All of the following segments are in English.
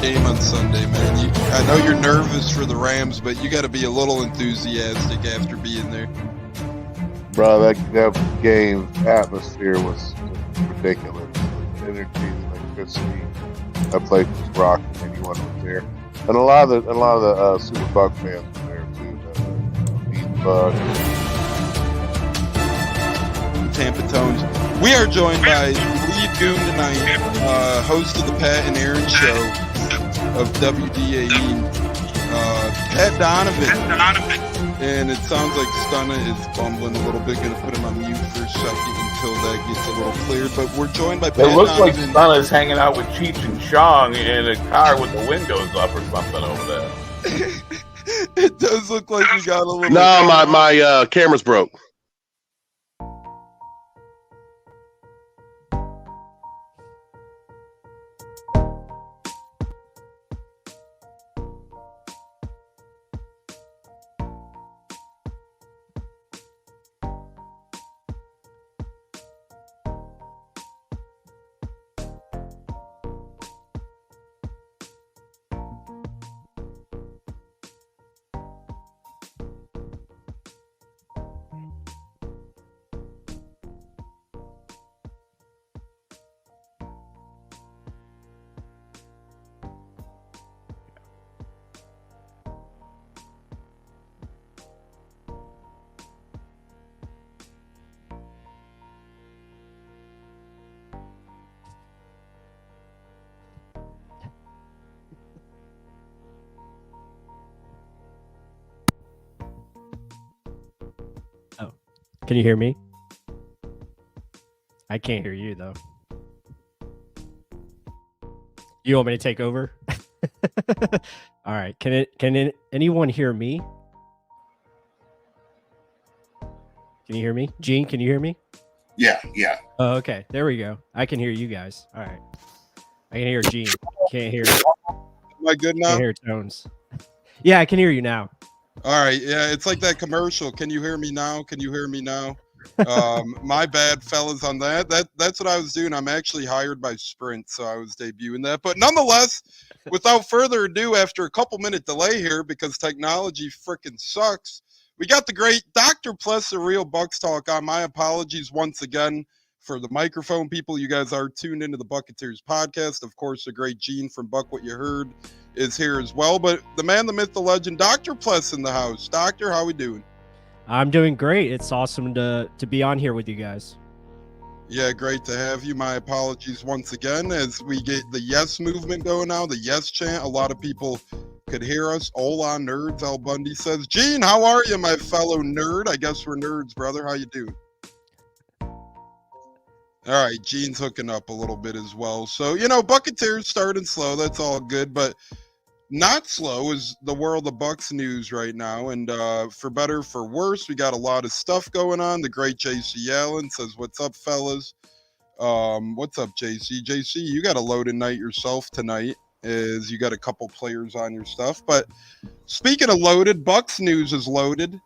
game on Sunday, man. I know you're nervous for the Rams, but you got to be a little enthusiastic after being there. Bro, that game atmosphere was ridiculous. The energy, the electricity. That place was rocking. Anyone was there, and a lot of the Super Buck fans were there too. The Bucs. Tampa Tones. We are joined by lead goon tonight, host of the Pat and Aaron show of WDAE, Pat Donovan. And it sounds like Stunna is bumbling a little bit. Going to put him on mute for a second until that gets a little clear. But we're joined by Pat Donovan. It looks like Stunna's hanging out with Cheech and Chong in a car with the windows up or something over there. It does look like we got a little... No, my camera's broke. Can you hear me? I can't hear you, though. You want me to take over? All right. Can anyone hear me? Can you hear me? Gene, can you hear me? Yeah. Oh, okay. There we go. I can hear you guys. All right. I can hear Gene. Can't hear. Am I good now? Can't hear Tones. Yeah, I can hear you now. All right. Yeah, it's like that commercial. Can you hear me now? Can you hear me now? My bad, fellas, on that. That's what I was doing. I'm actually hired by Sprint, so I was debuting that. But nonetheless, without further ado, after a couple-minute delay here, because technology freaking sucks, we got the great Dr. Plus, the real Bucs talk on. My apologies once again for the microphone people. You guys are tuned into the Buccateers podcast. Of course, the great Gene from Buck What You Heard is here as well. But the man, the myth, the legend, Dr. Plus in the house. Doctor, how we doing? I'm doing great. It's awesome to be on here with you guys. Yeah, great to have you. My apologies once again as we get the yes movement going now, the yes chant. A lot of people could hear us. Hola, nerds, Al Bundy says. Gene, how are you, my fellow nerd? I guess we're nerds, brother. How you doing? All right, Gene's hooking up a little bit as well. So, Buccateers starting slow. That's all good, but not slow is the world of Bucs news right now. And for better, for worse, we got a lot of stuff going on. The great JC Allen says, what's up, fellas? What's up, JC? JC, you got a loaded night yourself tonight, as you got a couple players on your stuff. But speaking of loaded, Bucs news is loaded.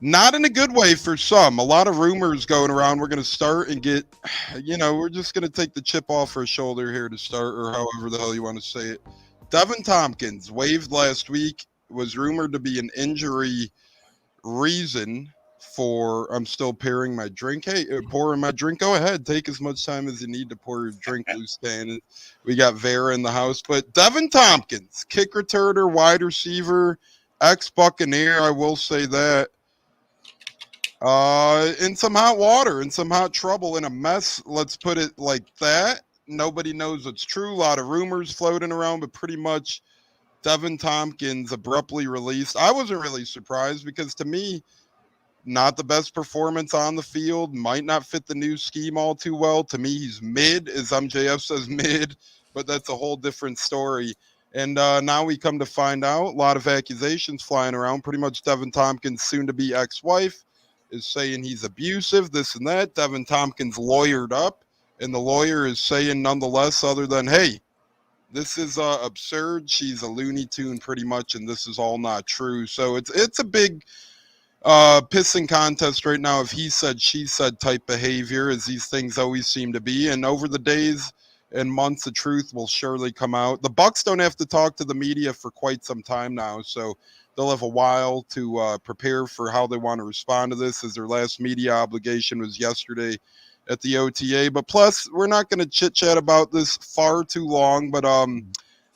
Not in a good way for some. A lot of rumors going around. We're going to start and get, we're just going to take the chip off our shoulder here to start, or however the hell you want to say it. Devin Tompkins waived last week, was rumored to be an injury reason for, I'm still pouring my drink. Hey, pouring my drink. Go ahead. Take as much time as you need to pour your drink, loose cannon. We got Vera in the house. But Devin Tompkins, kick returner, wide receiver, ex-Buccaneer, I will say that. In some hot water, in some hot trouble, in a mess, let's put it like that. Nobody knows what's true. A lot of rumors floating around, but pretty much Devin Tompkins abruptly released. I wasn't really surprised because to me, not the best performance on the field, might not fit the new scheme all too well. To me, he's mid, as MJF says mid, but that's a whole different story. And now we come to find out, a lot of accusations flying around. Pretty much Devin Tompkins' soon-to-be ex-wife is saying he's abusive, this and that. Devin Tompkins lawyered up. And the lawyer is saying nonetheless, other than, hey, this is absurd. She's a Looney Tune pretty much, and this is all not true. So it's a big pissing contest right now of he said, she said type behavior, as these things always seem to be. And over the days, in months, the truth will surely come out. The Bucs don't have to talk to the media for quite some time now, so they'll have a while to prepare for how they want to respond to this, as their last media obligation was yesterday at the OTA. But plus, we're not going to chit chat about this far too long. But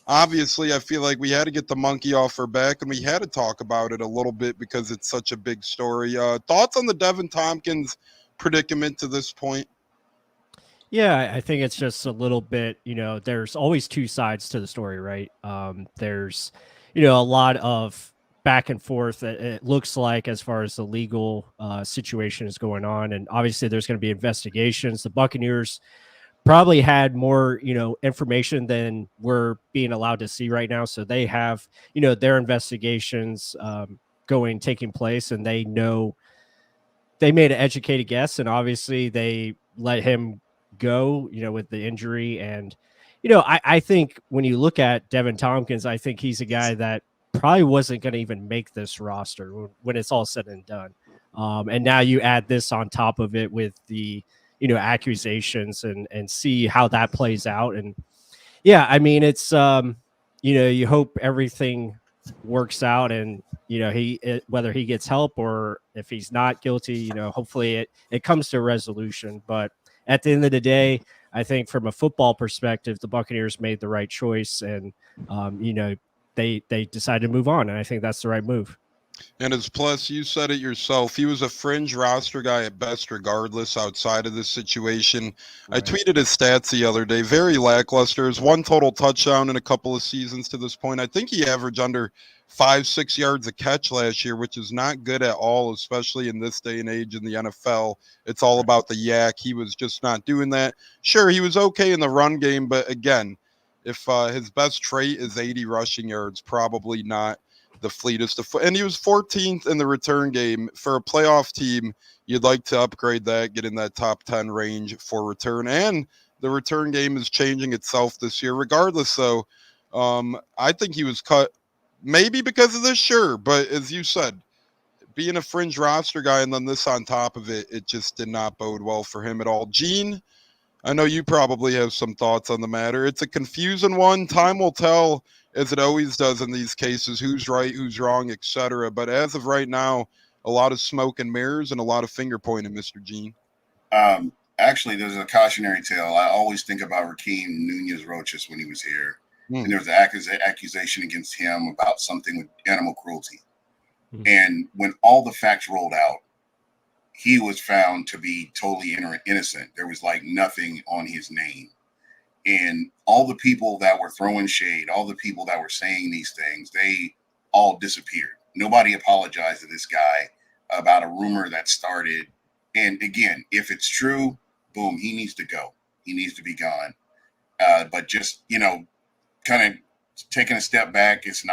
obviously, I feel like we had to get the monkey off our back, and we had to talk about it a little bit because it's such a big story. Thoughts on the Devin Tompkins predicament to this point? Yeah, I think it's just a little bit, there's always two sides to the story, right? There's, a lot of back and forth, it looks like, as far as the legal situation is going on. And obviously there's going to be investigations. The Buccaneers probably had more, information than we're being allowed to see right now. So they have, their investigations taking place, and they know they made an educated guess, and obviously they let him go, with the injury. And, I think when you look at Devin Tompkins, I think he's a guy that probably wasn't going to even make this roster when it's all said and done. And now you add this on top of it with the, accusations, and see how that plays out. And yeah, I mean, it's, you hope everything works out, and, whether he gets help or if he's not guilty, hopefully it comes to a resolution. But at the end of the day, I think from a football perspective, the Buccaneers made the right choice, and, they decided to move on. And I think that's the right move. And as plus, you said it yourself, he was a fringe roster guy at best, regardless, outside of this situation. I Right. tweeted his stats the other day, very lackluster. His one total touchdown in a couple of seasons to this point. I think he averaged under 5-6 yards a catch last year, which is not good at all, especially in this day and age in the NFL. It's all about the yak. He was just not doing that. Sure, he was okay in the run game, but again, if his best trait is 80 rushing yards, probably not the fleetest of, and he was 14th in the return game. For a playoff team, you'd like to upgrade that, get in that top 10 range for return. And the return game is changing itself this year. Regardless, though, I think he was cut maybe because of this, sure. But as you said, being a fringe roster guy and then this on top of it, it just did not bode well for him at all. Gene, I know you probably have some thoughts on the matter. It's a confusing one. Time will tell, as it always does in these cases, who's right, who's wrong, etc. But as of right now, a lot of smoke and mirrors and a lot of finger pointing, Mr. Gene. Actually, there's a cautionary tale. I always think about Rakeem Nunez Roches when he was here. And there was an accusation against him about something with animal cruelty. And when all the facts rolled out, he was found to be totally innocent. There was like nothing on his name. And all the people that were throwing shade, all the people that were saying these things, they all disappeared. Nobody apologized to this guy about a rumor that started. And again, if it's true, boom, he needs to go. He needs to be gone. But just, kind of taking a step back, it's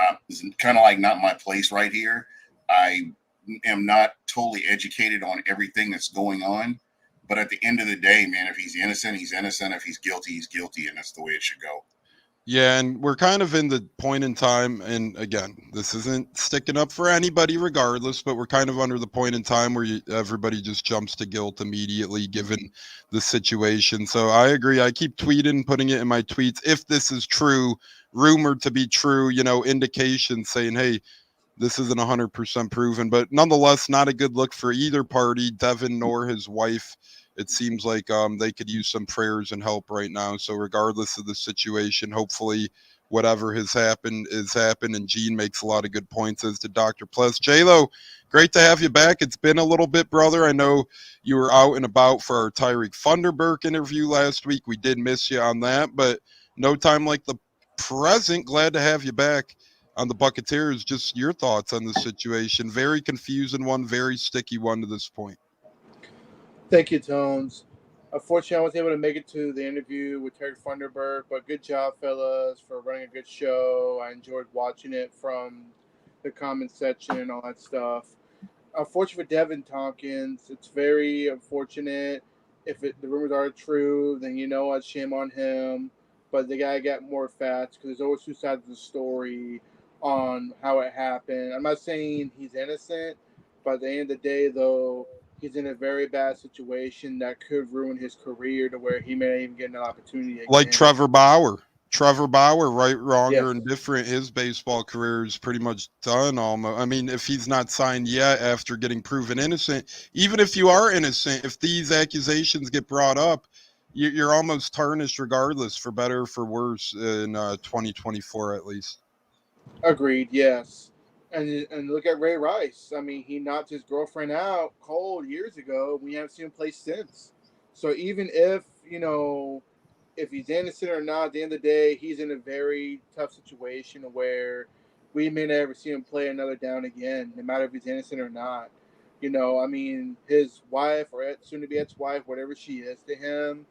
kind of like not my place right here. I am not totally educated on everything that's going on, but at the end of the day, man, if he's innocent, he's innocent. If he's guilty, he's guilty, and that's the way it should go. Yeah, and we're kind of in the point in time, and again, this isn't sticking up for anybody regardless, but we're kind of under the point in time where everybody just jumps to guilt immediately given the situation. So I agree. I keep tweeting, putting it in my tweets. If this is true, rumored to be true, indication saying, hey, this isn't 100% proven, but nonetheless, not a good look for either party, Devin nor his wife. It seems like they could use some prayers and help right now. So regardless of the situation, hopefully whatever has happened is happened. And Gene makes a lot of good points, as did Dr. Pless. J-Lo, great to have you back. It's been a little bit, brother. I know you were out and about for our Tyreek Funderburk interview last week. We did miss you on that, but no time like the present. Glad to have you back on the Buccateers. Just your thoughts on the situation. Very confusing one, very sticky one to this point. Thank you, Tones. Unfortunately, I wasn't able to make it to the interview with Terry Funderburk, but good job, fellas, for running a good show. I enjoyed watching it from the comment section and all that stuff. Unfortunately for Devin Tompkins, it's very unfortunate. If the rumors are true, then what, shame on him. But the guy got more facts, because there's always two sides of the story on how it happened. I'm not saying he's innocent, but at the end of the day, though, he's in a very bad situation that could ruin his career to where he may not even get an opportunity again. Like Trevor Bauer. Trevor Bauer, right, wrong, Yes. or indifferent, his baseball career is pretty much done almost. I mean, if he's not signed yet after getting proven innocent, even if you are innocent, if these accusations get brought up, you're almost tarnished regardless, for better or for worse, in 2024 at least. Agreed, yes. And look at Ray Rice. I mean, he knocked his girlfriend out cold years ago. We haven't seen him play since. So even if, if he's innocent or not, at the end of the day, he's in a very tough situation where we may never see him play another down again, no matter if he's innocent or not. I mean, his wife or soon-to-be ex-wife, whatever she is to him,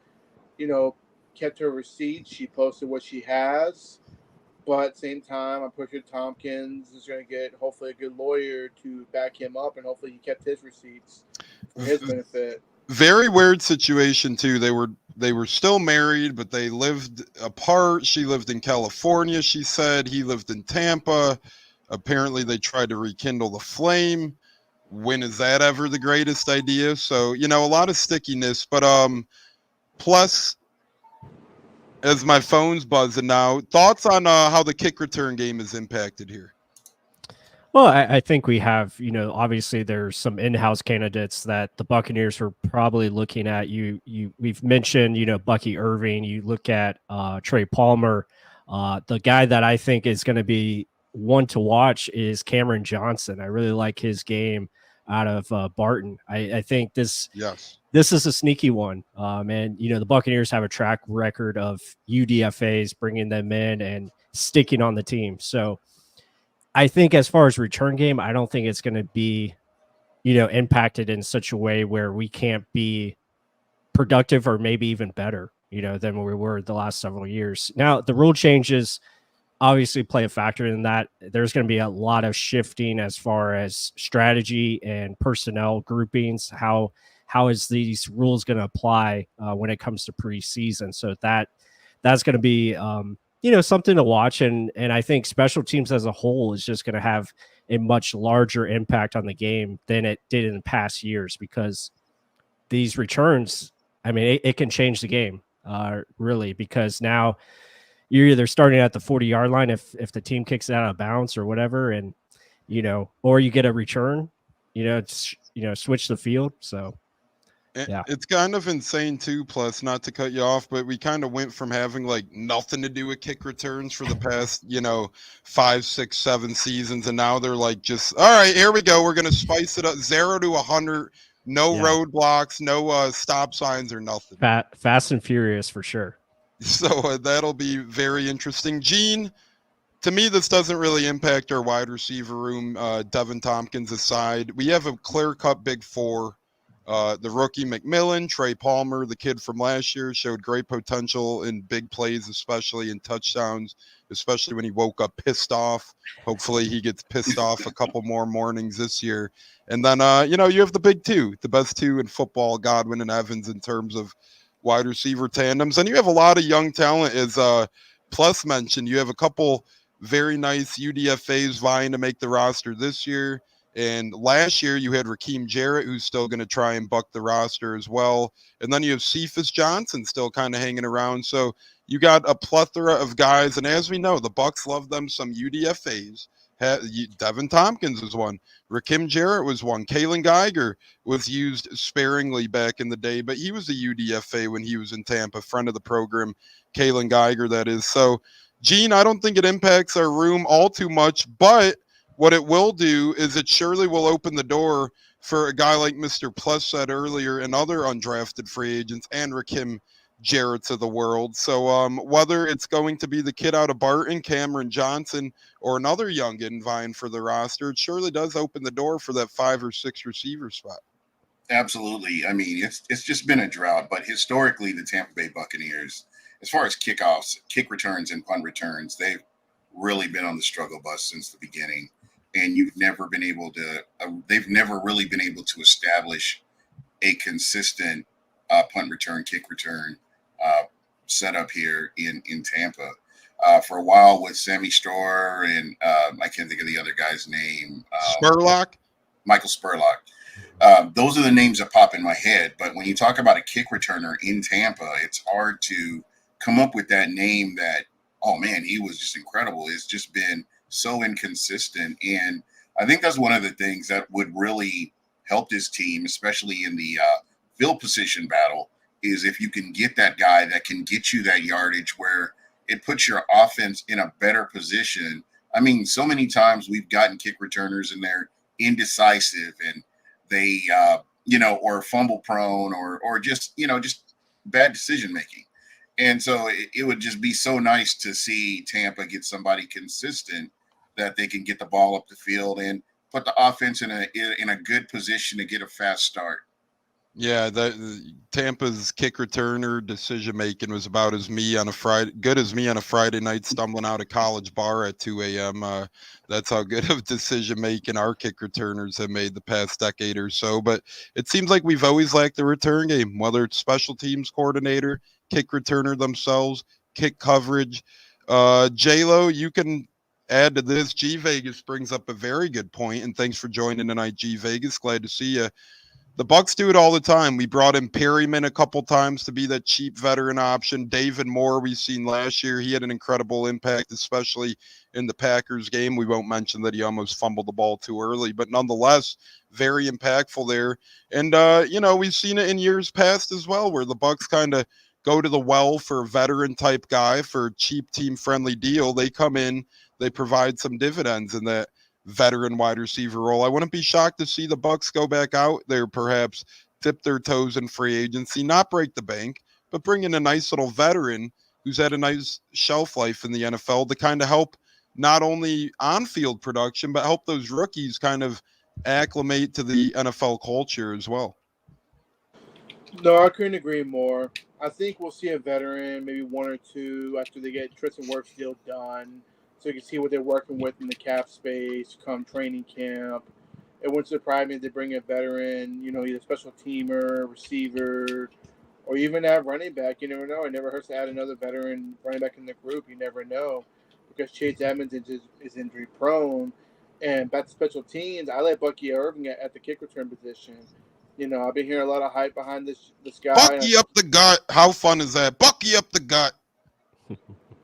kept her receipts. She posted what she has. But at the same time, I'm pretty sure Tompkins is going to get, hopefully, a good lawyer to back him up, and hopefully he kept his receipts for his benefit. Very weird situation too. They were still married, but they lived apart. She lived in California, she said. He lived in Tampa. Apparently they tried to rekindle the flame. When is that ever the greatest idea? So, a lot of stickiness, but plus, as my phone's buzzing now, thoughts on how the kick return game is impacted here? Well, I think we have, obviously there's some in-house candidates that the Buccaneers are probably looking at. We've mentioned, Bucky Irving. You look at Trey Palmer. The guy that I think is going to be one to watch is Cameron Johnson. I really like his game out of Barton. I think this is a sneaky one. And, the Buccaneers have a track record of UDFAs, bringing them in and sticking on the team. So I think as far as return game, I don't think it's going to be, impacted in such a way where we can't be productive or maybe even better, than we were the last several years. Now, the rule changes obviously play a factor in that. There's going to be a lot of shifting as far as strategy and personnel groupings. How is these rules going to apply when it comes to preseason? So that's going to be something to watch. And I think special teams as a whole is just going to have a much larger impact on the game than it did in past years, because these returns, I mean, it can change the game really, because now you're either starting at the 40-yard line if the team kicks it out of bounds or whatever, and, or you get a return, switch the field. So yeah, it's kind of insane too. Plus, not to cut you off, but we kind of went from having like nothing to do with kick returns for the past, 5, 6, 7 seasons, and now they're like, just all right, here we go. We're gonna spice it up, 0 to 100, no roadblocks, no stop signs or nothing. Fast and furious for sure. So that'll be very interesting. Gene, to me, this doesn't really impact our wide receiver room. Devin Tompkins aside, we have a clear-cut big four. The rookie McMillan, Trey Palmer, the kid from last year, showed great potential in big plays, especially in touchdowns, especially when he woke up pissed off. Hopefully he gets pissed off a couple more mornings this year. And then, you have the big two, the best two in football, Godwin and Evans, in terms of wide receiver tandems. And you have a lot of young talent, as Plus mentioned. You have a couple very nice UDFAs vying to make the roster this year. And last year you had Raheem Jarrett, who's still going to try and buck the roster as well. And then you have Cephas Johnson still kind of hanging around. So you got a plethora of guys. And as we know, the Bucs love them some UDFAs. Devin Tompkins is one. Raheem Jarrett was one. Kalen Geiger was used sparingly back in the day, but he was a UDFA when he was in Tampa, friend of the program, Kalen Geiger, that is. So, Gene, I don't think it impacts our room all too much, but what it will do is it surely will open the door for a guy like Mr. Plus said earlier, and other undrafted free agents and Raheem Jarrett's of the world. So whether it's going to be the kid out of Barton, Cameron Johnson, or another youngin vying for the roster, it surely does open the door for that 5 or 6 receiver spot. Absolutely. I mean, it's just been a drought, but historically the Tampa Bay Buccaneers, as far as kickoffs, kick returns, and punt returns, they've really been on the struggle bus since the beginning. And they've never really been able to establish a consistent punt return, kick return setup here in Tampa. For a while with Sammy Stroher and I can't think of the other guy's name. Spurlock? Michael Spurlock. Those are the names that pop in my head. But when you talk about a kick returner in Tampa, it's hard to come up with that name that, oh man, he was just incredible. It's just been so inconsistent. And I think that's one of the things that would really help this team, especially in the field position battle, is if you can get that guy that can get you that yardage where it puts your offense in a better position. I mean, so many times we've gotten kick returners and they're indecisive and they, or fumble prone or just bad decision making. And so it would just be so nice to see Tampa get somebody consistent that they can get the ball up the field and put the offense in a good position to get a fast start. Yeah, Tampa's kick returner decision making was about as good as me on a Friday night stumbling out of college bar at 2 a.m. That's how good of decision making our kick returners have made the past decade or so. But it seems like we've always lacked the return game, whether it's special teams coordinator, kick returner themselves, kick coverage. J-Lo, you can add to this. G Vegas brings up a very good point, and thanks for joining tonight, G Vegas. Glad to see you. The Bucs do it all the time. We brought in Perryman a couple times to be that cheap veteran option. David Moore, we've seen last year. He had an incredible impact, especially in the Packers game. We won't mention that he almost fumbled the ball too early, but nonetheless, very impactful there. And, we've seen it in years past as well, where the Bucs kind of go to the well for a veteran type guy for a cheap team friendly deal. They come in, they provide some dividends in that veteran wide receiver role. I wouldn't be shocked to see the Bucs go back out there, perhaps dip their toes in free agency, not break the bank, but bring in a nice little veteran who's had a nice shelf life in the NFL to kind of help not only on-field production, but help those rookies kind of acclimate to the NFL culture as well. No, I couldn't agree more. I think we'll see a veteran, maybe one or two, after they get Tristan Wirfs deal done, so you can see what they're working with in the cap space come training camp. It wouldn't surprise me if they bring a veteran, either special teamer, receiver, or even have running back. You never know. It never hurts to add another veteran running back in the group. You never know, because Chase Edmonds is injury prone. And back to special teams, I like Bucky Irving at the kick return position. I've been hearing a lot of hype behind this guy. Bucky up the gut. How fun is that? Bucky up the gut.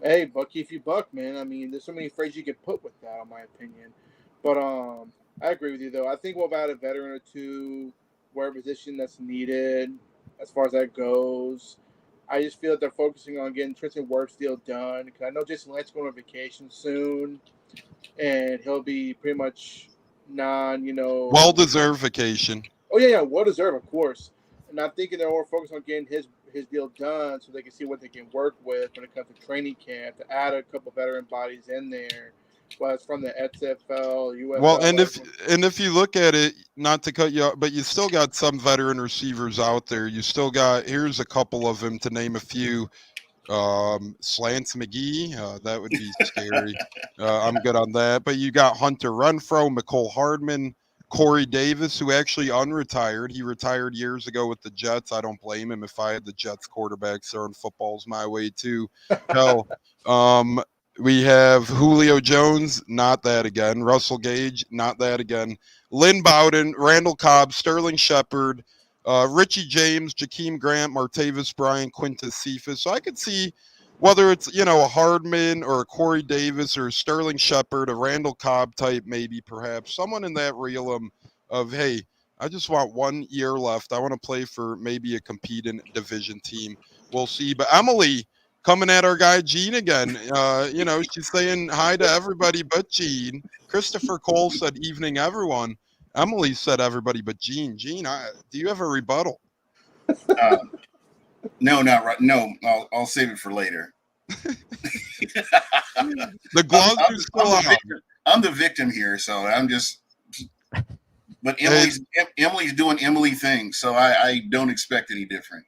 Hey, Bucky, if you buck, man. I mean, there's so many phrases you can put with that, in my opinion. But I agree with you, though. I think we'll add a veteran or two, where position that's needed, as far as that goes. I just feel that they're focusing on getting Tristan Wirfs deal done, because I know Jason Licht's going on vacation soon, and he'll be pretty much well-deserved vacation. Oh, yeah, well-deserved, of course. And I'm thinking they're more focused on getting his deal done so they can see what they can work with when it comes to training camp, to add a couple veteran bodies in there, whether it's from the XFL, UFL. Well, and if you look at it, not to cut you off, but you still got some veteran receivers out there. You still got, here's a couple of them to name a few. Slants McGee, that would be scary. I'm good on that. But you got Hunter Renfrow, McCole Hardman, Corey Davis, who actually unretired. He retired years ago with the Jets. I don't blame him. If I had the Jets quarterbacks throwing footballs my way too. Hell, we have Julio Jones, not that again. Russell Gage, not that again. Lynn Bowden, Randall Cobb, Sterling Shepard, Richie James, Jakeem Grant, Martavis Bryant, Quintus Cephas. So I could see whether it's, a Hardman or a Corey Davis or a Sterling Shepard, a Randall Cobb type, maybe perhaps someone in that realm of, hey, I just want 1 year left. I want to play for maybe a competing division team. We'll see. But Emily coming at our guy Gene again. She's saying hi to everybody but Gene. Christopher Cole said evening, everyone. Emily said everybody but Gene. Gene, do you have a rebuttal? No, not right. No, I'll save it for later. The gloves are still on. I'm the victim here, so I'm just. But Emily's doing Emily things, so I don't expect any different.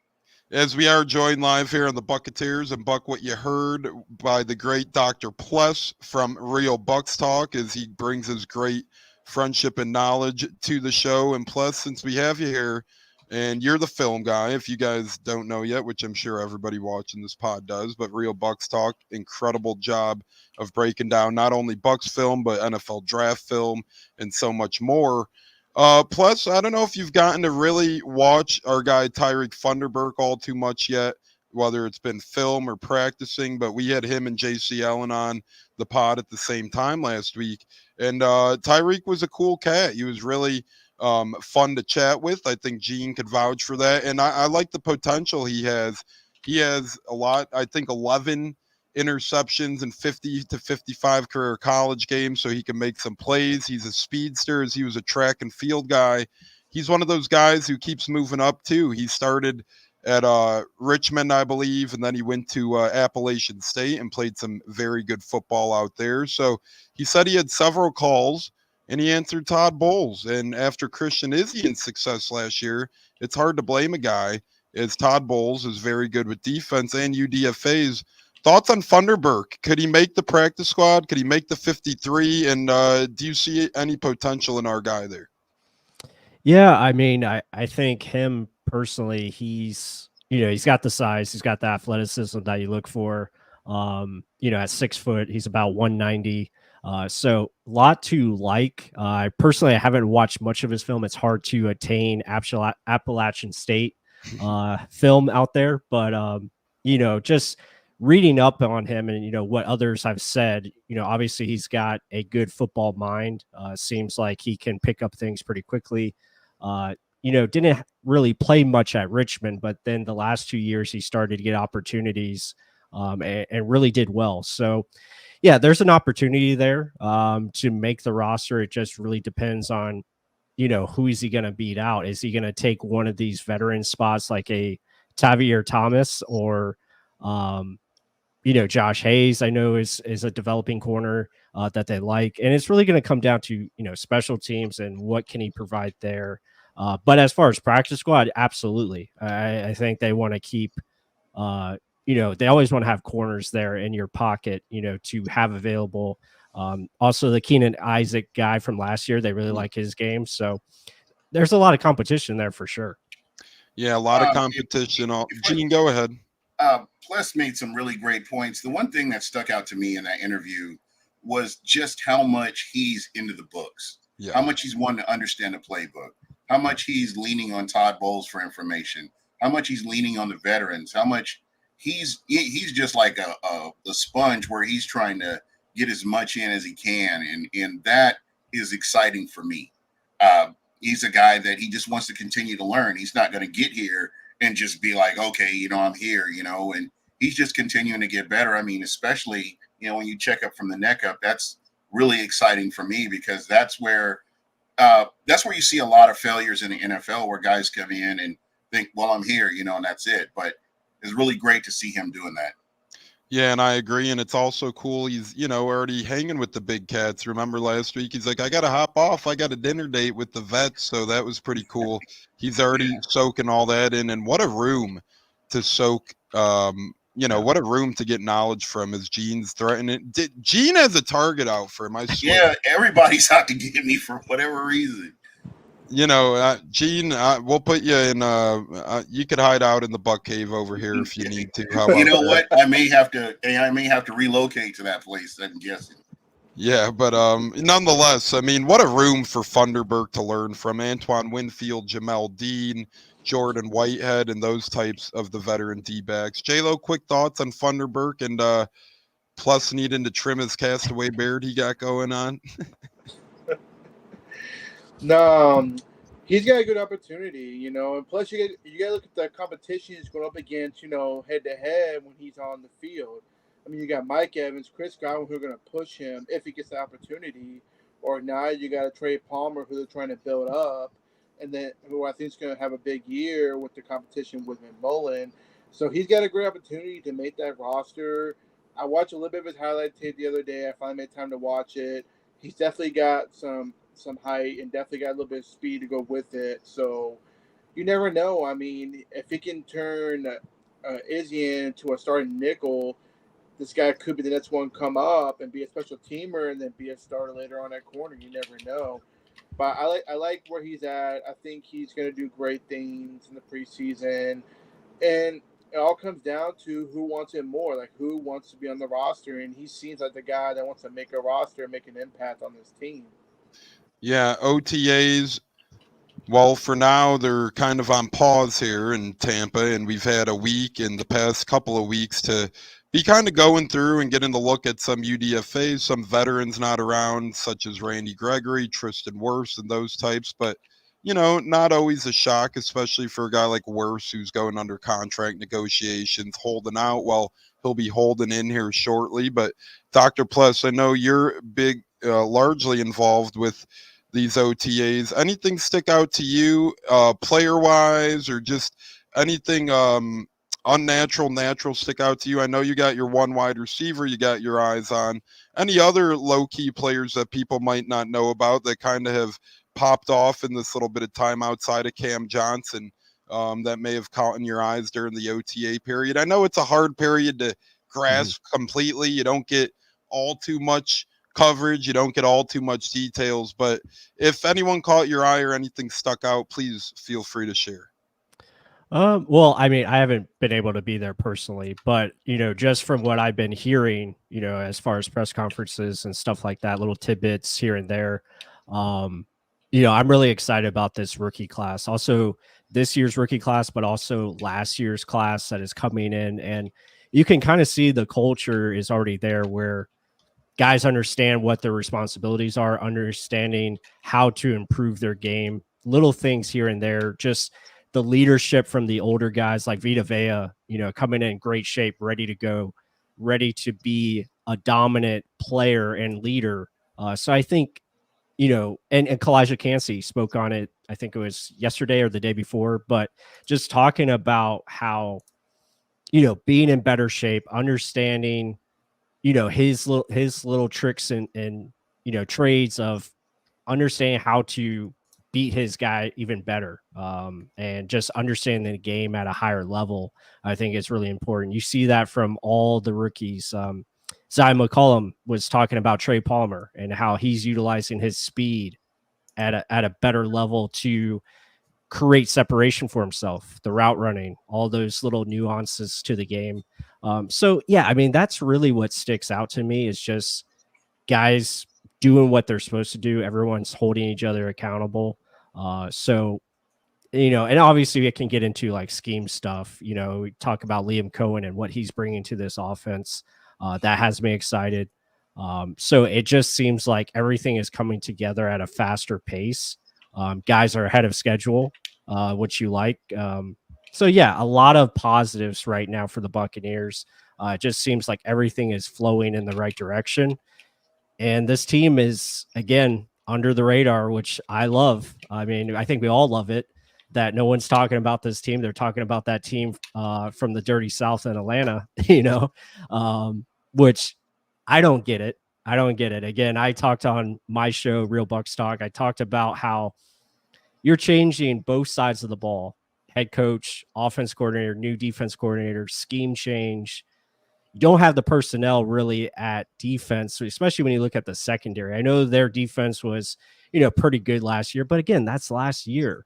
As we are joined live here on the Buccateers, and Buck, what you heard by the great Dr. Pless from Real Bucs Talk, as he brings his great friendship and knowledge to the show. And plus, since we have you here, and you're the film guy, if you guys don't know yet, which I'm sure everybody watching this pod does, but Real Bucs Talk, incredible job of breaking down not only Bucs film, but NFL draft film and so much more. Plus, I don't know if you've gotten to really watch our guy Tyreek Funderburk all too much yet, whether it's been film or practicing, but we had him and JC Allen on the pod at the same time last week. And Tyreek was a cool cat. He was really fun to chat with. I think Gene could vouch for that. And I like the potential he has. He has a lot, I think 11 interceptions in 50 to 55 career college games, so he can make some plays. He's a speedster, as he was a track and field guy. He's one of those guys who keeps moving up too. He started at Richmond, I believe, and then he went to Appalachian State and played some very good football out there. So he said he had several calls and he answered Todd Bowles. And after Christian Izzian's success last year, it's hard to blame a guy, as Todd Bowles is very good with defense and UDFA's. Thoughts on Funderburk? Could he make the practice squad? Could he make the 53? And do you see any potential in our guy there? Yeah, I mean, I think him personally, he's got the size, he's got the athleticism that you look for. At 6 foot, he's about 190. So a lot to like. Personally, I haven't watched much of his film. It's hard to attain Appalachian State film out there, but just reading up on him and what others have said, obviously he's got a good football mind. Seems like he can pick up things pretty quickly. Didn't really play much at Richmond, but then the last 2 years he started to get opportunities and really did well. So yeah, there's an opportunity there to make the roster. It just really depends on who is he going to beat out. Is he going to take one of these veteran spots like a Tavier Thomas or Josh Hayes, I know is a developing corner that they like, and it's really going to come down to special teams and what can he provide there. But as far as practice squad, absolutely, I think they want to keep. They always want to have corners there in your pocket, to have available. Also, the Keenan Isaac guy from last year, they really like his game, so there's a lot of competition there for sure. Yeah, a lot of competition. Gene, go ahead. Plus made some really great points. The one thing that stuck out to me in that interview was just how much he's into the books, how much he's wanting to understand the playbook, how much he's leaning on Todd Bowles for information, how much he's leaning on the veterans, how much he's just like a sponge where he's trying to get as much in as he can. And that is exciting for me. He's a guy that he just wants to continue to learn. He's not going to get here and just be like, okay, I'm here, and he's just continuing to get better. I mean, especially, when you check up from the neck up, that's really exciting for me because that's where you see a lot of failures in the NFL where guys come in and think, well, I'm here, and that's it. But it's really great to see him doing that. Yeah, and I agree. And it's also cool. He's, already hanging with the big cats. Remember last week, he's like, I got to hop off. I got a dinner date with the vets. So that was pretty cool. He's already soaking all that in. And what a room to soak, what a room to get knowledge from as Gene's threatening. Gene has a target out for him, I swear. Yeah, everybody's out to get me for whatever reason. Gene, we'll put you in. You could hide out in the Buck Cave over here if you need to. How about what? I may have to relocate to that place. I'm guessing. Yeah, but nonetheless, I mean, what a room for Funderburk to learn from. Antoine Winfield, Jamel Dean, Jordan Whitehead, and those types of the veteran D-backs. J-Lo, quick thoughts on Funderburk and plus needing to trim his castaway beard he got going on. No, he's got a good opportunity, and plus you got to look at the competition he's going up against, head to head when he's on the field. I mean, you got Mike Evans, Chris Godwin, who are going to push him if he gets the opportunity, or now you got Trey Palmer, who they're trying to build up, and then who I think is going to have a big year with the competition with McMullen. So he's got a great opportunity to make that roster. I watched a little bit of his highlight tape the other day. I finally made time to watch it. He's definitely got some height and definitely got a little bit of speed to go with it. So you never know. I mean, if he can turn Izzy into a starting nickel, this guy could be the next one come up and be a special teamer and then be a starter later on at corner. You never know. But I like where he's at. I think he's going to do great things in the preseason. And it all comes down to who wants him more, like who wants to be on the roster. And he seems like the guy that wants to make a roster and make an impact on this team. Yeah, OTAs Well, for now, they're kind of on pause here in Tampa, and we've had a week in the past couple of weeks to be kind of going through and getting to look at some UDFAs, some veterans not around, such as Randy Gregory, Tristan Wirfs, and those types. But, not always a shock, especially for a guy like Wirfs who's going under contract negotiations, holding out. Well, he'll be holding in here shortly. But, Dr. Pless, I know you're largely involved with these OTAs. Anything stick out to you, player wise, or just anything natural stick out to you? I know you got your one wide receiver you got your eyes on. Any other low key players that people might not know about that kind of have popped off in this little bit of time outside of Cam Johnson that may have caught in your eyes during the OTA period? I know it's a hard period to grasp completely. You don't get all too much coverage, you don't get all too much details, but if anyone caught your eye or anything stuck out, please feel free to share. Well, I mean, I haven't been able to be there personally, but just from what I've been hearing, as far as press conferences and stuff like that, little tidbits here and there, I'm really excited about this rookie class. Also, this year's rookie class, but also last year's class that is coming in, and you can kind of see the culture is already there where guys understand what their responsibilities are, understanding how to improve their game, little things here and there, just the leadership from the older guys like Vita Vea, coming in great shape, ready to go, ready to be a dominant player and leader. So I think, and Kalijah Cansey spoke on it, I think it was yesterday or the day before, but just talking about how, being in better shape, understanding his little tricks and trades of understanding how to beat his guy even better, and just understanding the game at a higher level. I think it's really important. You see that from all the rookies. Zion McCollum was talking about Trey Palmer and how he's utilizing his speed at a better level to create separation for himself, the route running, all those little nuances to the game. So yeah, I mean, that's really what sticks out to me is just guys doing what they're supposed to do. Everyone's holding each other accountable. So, and obviously it can get into like scheme stuff. We talk about Liam Cohen and what he's bringing to this offense. That has me excited. So it just seems like everything is coming together at a faster pace. Guys are ahead of schedule, which you like. So yeah, a lot of positives right now for the Buccaneers. It just seems like everything is flowing in the right direction. And this team is, again, under the radar, which I love. I mean, I think we all love it that no one's talking about this team. They're talking about that team from the dirty South in Atlanta, which I don't get it. I don't get it. Again, I talked on my show, Real Bucs Talk. I talked about how you're changing both sides of the ball. Head coach, offense coordinator, new defense coordinator, scheme change. You don't have the personnel really at defense, especially when you look at the secondary. I know their defense was, pretty good last year, but again, that's last year.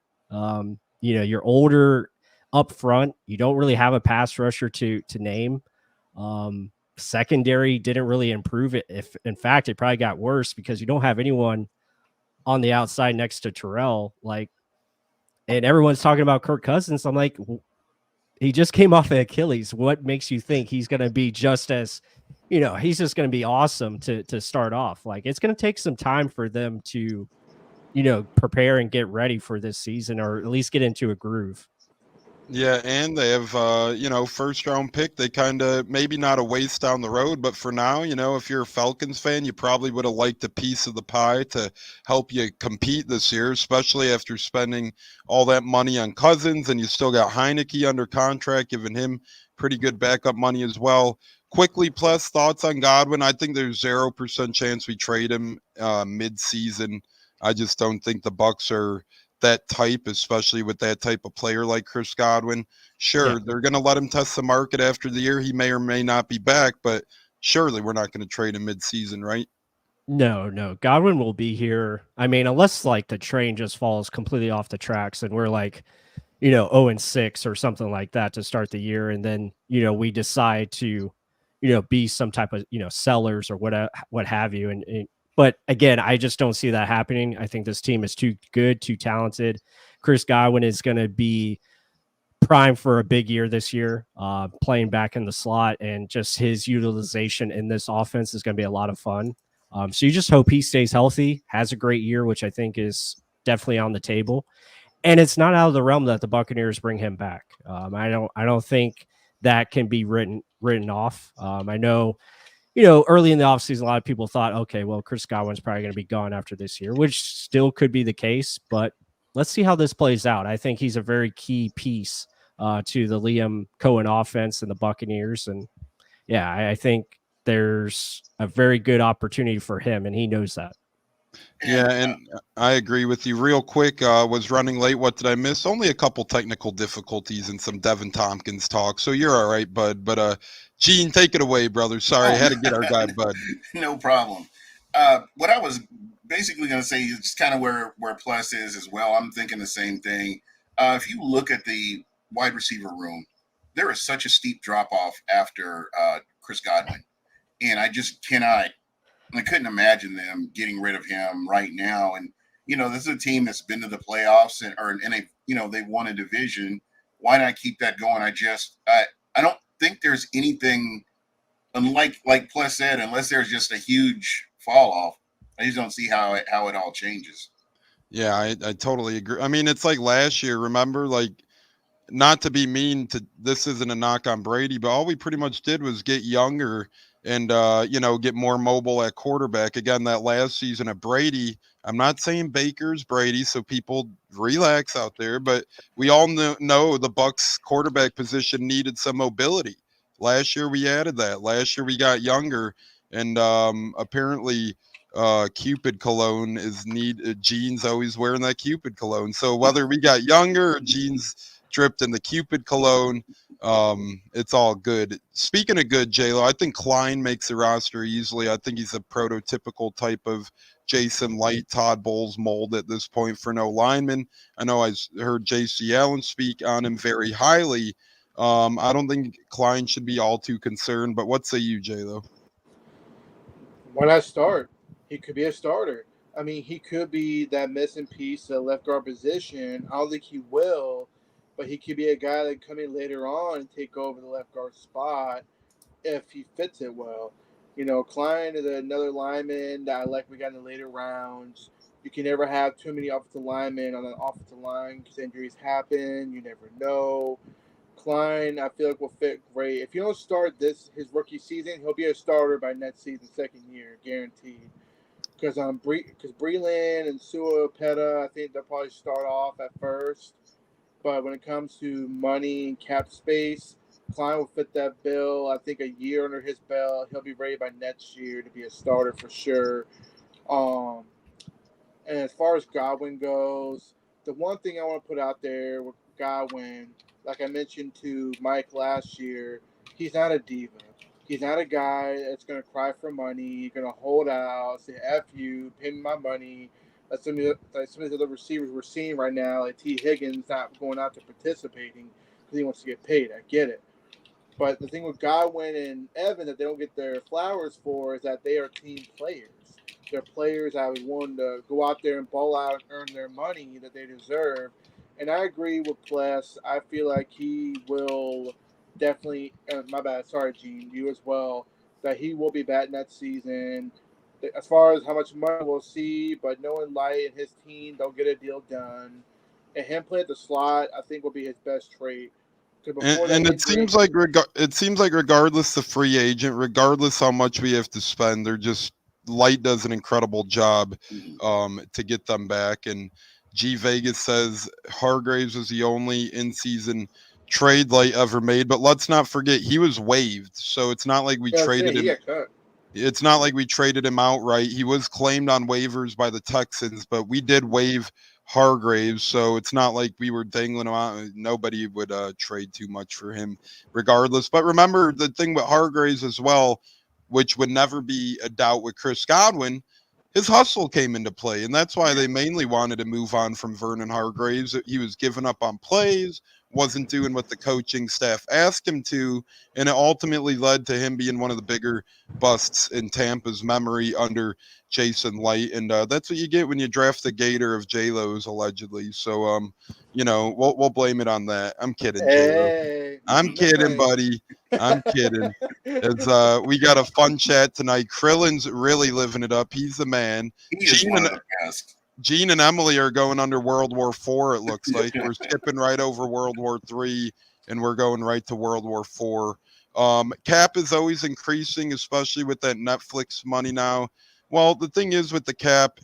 You're older up front. You don't really have a pass rusher to name. Secondary didn't really improve it. If in fact, it probably got worse because you don't have anyone on the outside next to Terrell. And everyone's talking about Kirk Cousins. I'm like, he just came off of Achilles. What makes you think he's going to be just as, he's just going to be awesome to start off? Like, it's going to take some time for them to, prepare and get ready for this season, or at least get into a groove. Yeah, and they have, first round pick. They kind of, maybe not a waste down the road, but for now, if you're a Falcons fan, you probably would have liked a piece of the pie to help you compete this year, especially after spending all that money on Cousins, and you still got Heineke under contract, giving him pretty good backup money as well. Quickly, plus thoughts on Godwin. I think there's 0% chance we trade him mid-season. I just don't think the Bucs are that type, especially with that type of player like Chris Godwin. Sure, they're going to let him test the market after the year. He may or may not be back, but surely we're not going to trade him mid-season, right? No. Godwin will be here. I mean, unless like the train just falls completely off the tracks and we're like, 0-6 or something like that to start the year. And then, we decide to, be some type of, sellers or what have you. But again, I just don't see that happening. I think this team is too good, too talented. Chris Godwin is going to be prime for a big year this year, playing back in the slot, and just his utilization in this offense is going to be a lot of fun. So you just hope he stays healthy, has a great year, which I think is definitely on the table. And it's not out of the realm that the Buccaneers bring him back. I don't think that can be written off. I know, early in the offseason, a lot of people thought, okay, well, Chris Godwin's probably going to be gone after this year, which still could be the case. But let's see how this plays out. I think he's a very key piece to the Liam Cohen offense and the Buccaneers. And yeah, I think there's a very good opportunity for him, and he knows that. Yeah, and I agree with you. Real quick, was running late. What did I miss? Only a couple technical difficulties and some Devin Tompkins talk. So you're all right, bud. But Gene, take it away, brother. Sorry, I had to get our guy, bud. No problem. What I was basically going to say is kind of where Plus is as well. I'm thinking the same thing. If you look at the wide receiver room, there is such a steep drop off after Chris Godwin, and I just cannot. I couldn't imagine them getting rid of him right now. And this is a team that's been to the playoffs and they've won a division. Why not keep that going? I don't think there's anything, unlike like Plus said, unless there's just a huge fall off. I just don't see how it all changes. Yeah, I totally agree. I mean, it's like last year. Remember, like, not to be mean to, this isn't a knock on Brady, but all we pretty much did was get younger and get more mobile at quarterback. Again, that last season of Brady, I'm not saying Baker's Brady, so people relax out there, but we all know the Bucs quarterback position needed some mobility. Last year we added that. Last year we got younger, and apparently Cupid cologne is Gene's always wearing that Cupid cologne. So whether we got younger or Gene's dripped in the Cupid cologne, it's all good. Speaking of good, J-Lo, I think Klein makes the roster easily. I think he's a prototypical type of Jason Light, Todd Bowles mold at this point for no lineman. I know I heard J.C. Allen speak on him very highly. I don't think Klein should be all too concerned, but what say you, J-Lo? Why not start? He could be a starter. I mean, he could be that missing piece at left guard position. I don't think he will, but he could be a guy that come in later on and take over the left guard spot if he fits it well. Klein is another lineman that I like we got in the later rounds. You can never have too many offensive linemen on an offensive line because injuries happen. You never know. Klein, I feel like, will fit great. If you don't start his rookie season, he'll be a starter by next season, second year, guaranteed. Because Breland and Sua Peta, I think they'll probably start off at first. But when it comes to money and cap space, Klein will fit that bill. I think a year under his belt, he'll be ready by next year to be a starter for sure. And as far as Godwin goes, the one thing I want to put out there with Godwin, like I mentioned to Mike last year, he's not a diva. He's not a guy that's going to cry for money, going to hold out, say, F you, pay me my money. Like some of the other receivers we're seeing right now, like T. Higgins, not going out there participating because he wants to get paid. I get it. But the thing with Godwin and Evan that they don't get their flowers for is that they are team players. They're players that are willing to go out there and ball out and earn their money that they deserve. And I agree with Pless. I feel like he will definitely my bad, sorry, Gene, you as well, that he will be back next season. As far as how much money we'll see, but knowing Light and his team, they'll get a deal done. And him playing at the slot, I think, will be his best trait. And it seems like regardless the free agent, regardless how much we have to spend, they're just Light does an incredible job to get them back. And G Vegas says Hargraves was the only in-season trade Light ever made, but let's not forget he was waived, so it's not like we traded him. It's not like we traded him outright. He was claimed on waivers by the Texans, but we did waive Hargraves, so it's not like we were dangling him out. Nobody would trade too much for him regardless. But remember the thing with Hargraves as well, which would never be a doubt with Chris Godwin, his hustle came into play, and that's why they mainly wanted to move on from Vernon Hargraves. He was giving up on plays, wasn't doing what the coaching staff asked him to, and it ultimately led to him being one of the bigger busts in Tampa's memory under Jason Light. And that's what you get when you draft the Gator of J-Lo's, allegedly. So, we'll blame it on that. I'm kidding, J-Lo. Hey, I'm kidding, buddy. I'm kidding. We got a fun chat tonight. Krillin's really living it up. He's the man. He is one of the best. Gene and Emily are going under World War IV, it looks like. We're skipping right over World War III, and we're going right to World War IV. Cap is always increasing, especially with that Netflix money now. Well, the thing is with the cap,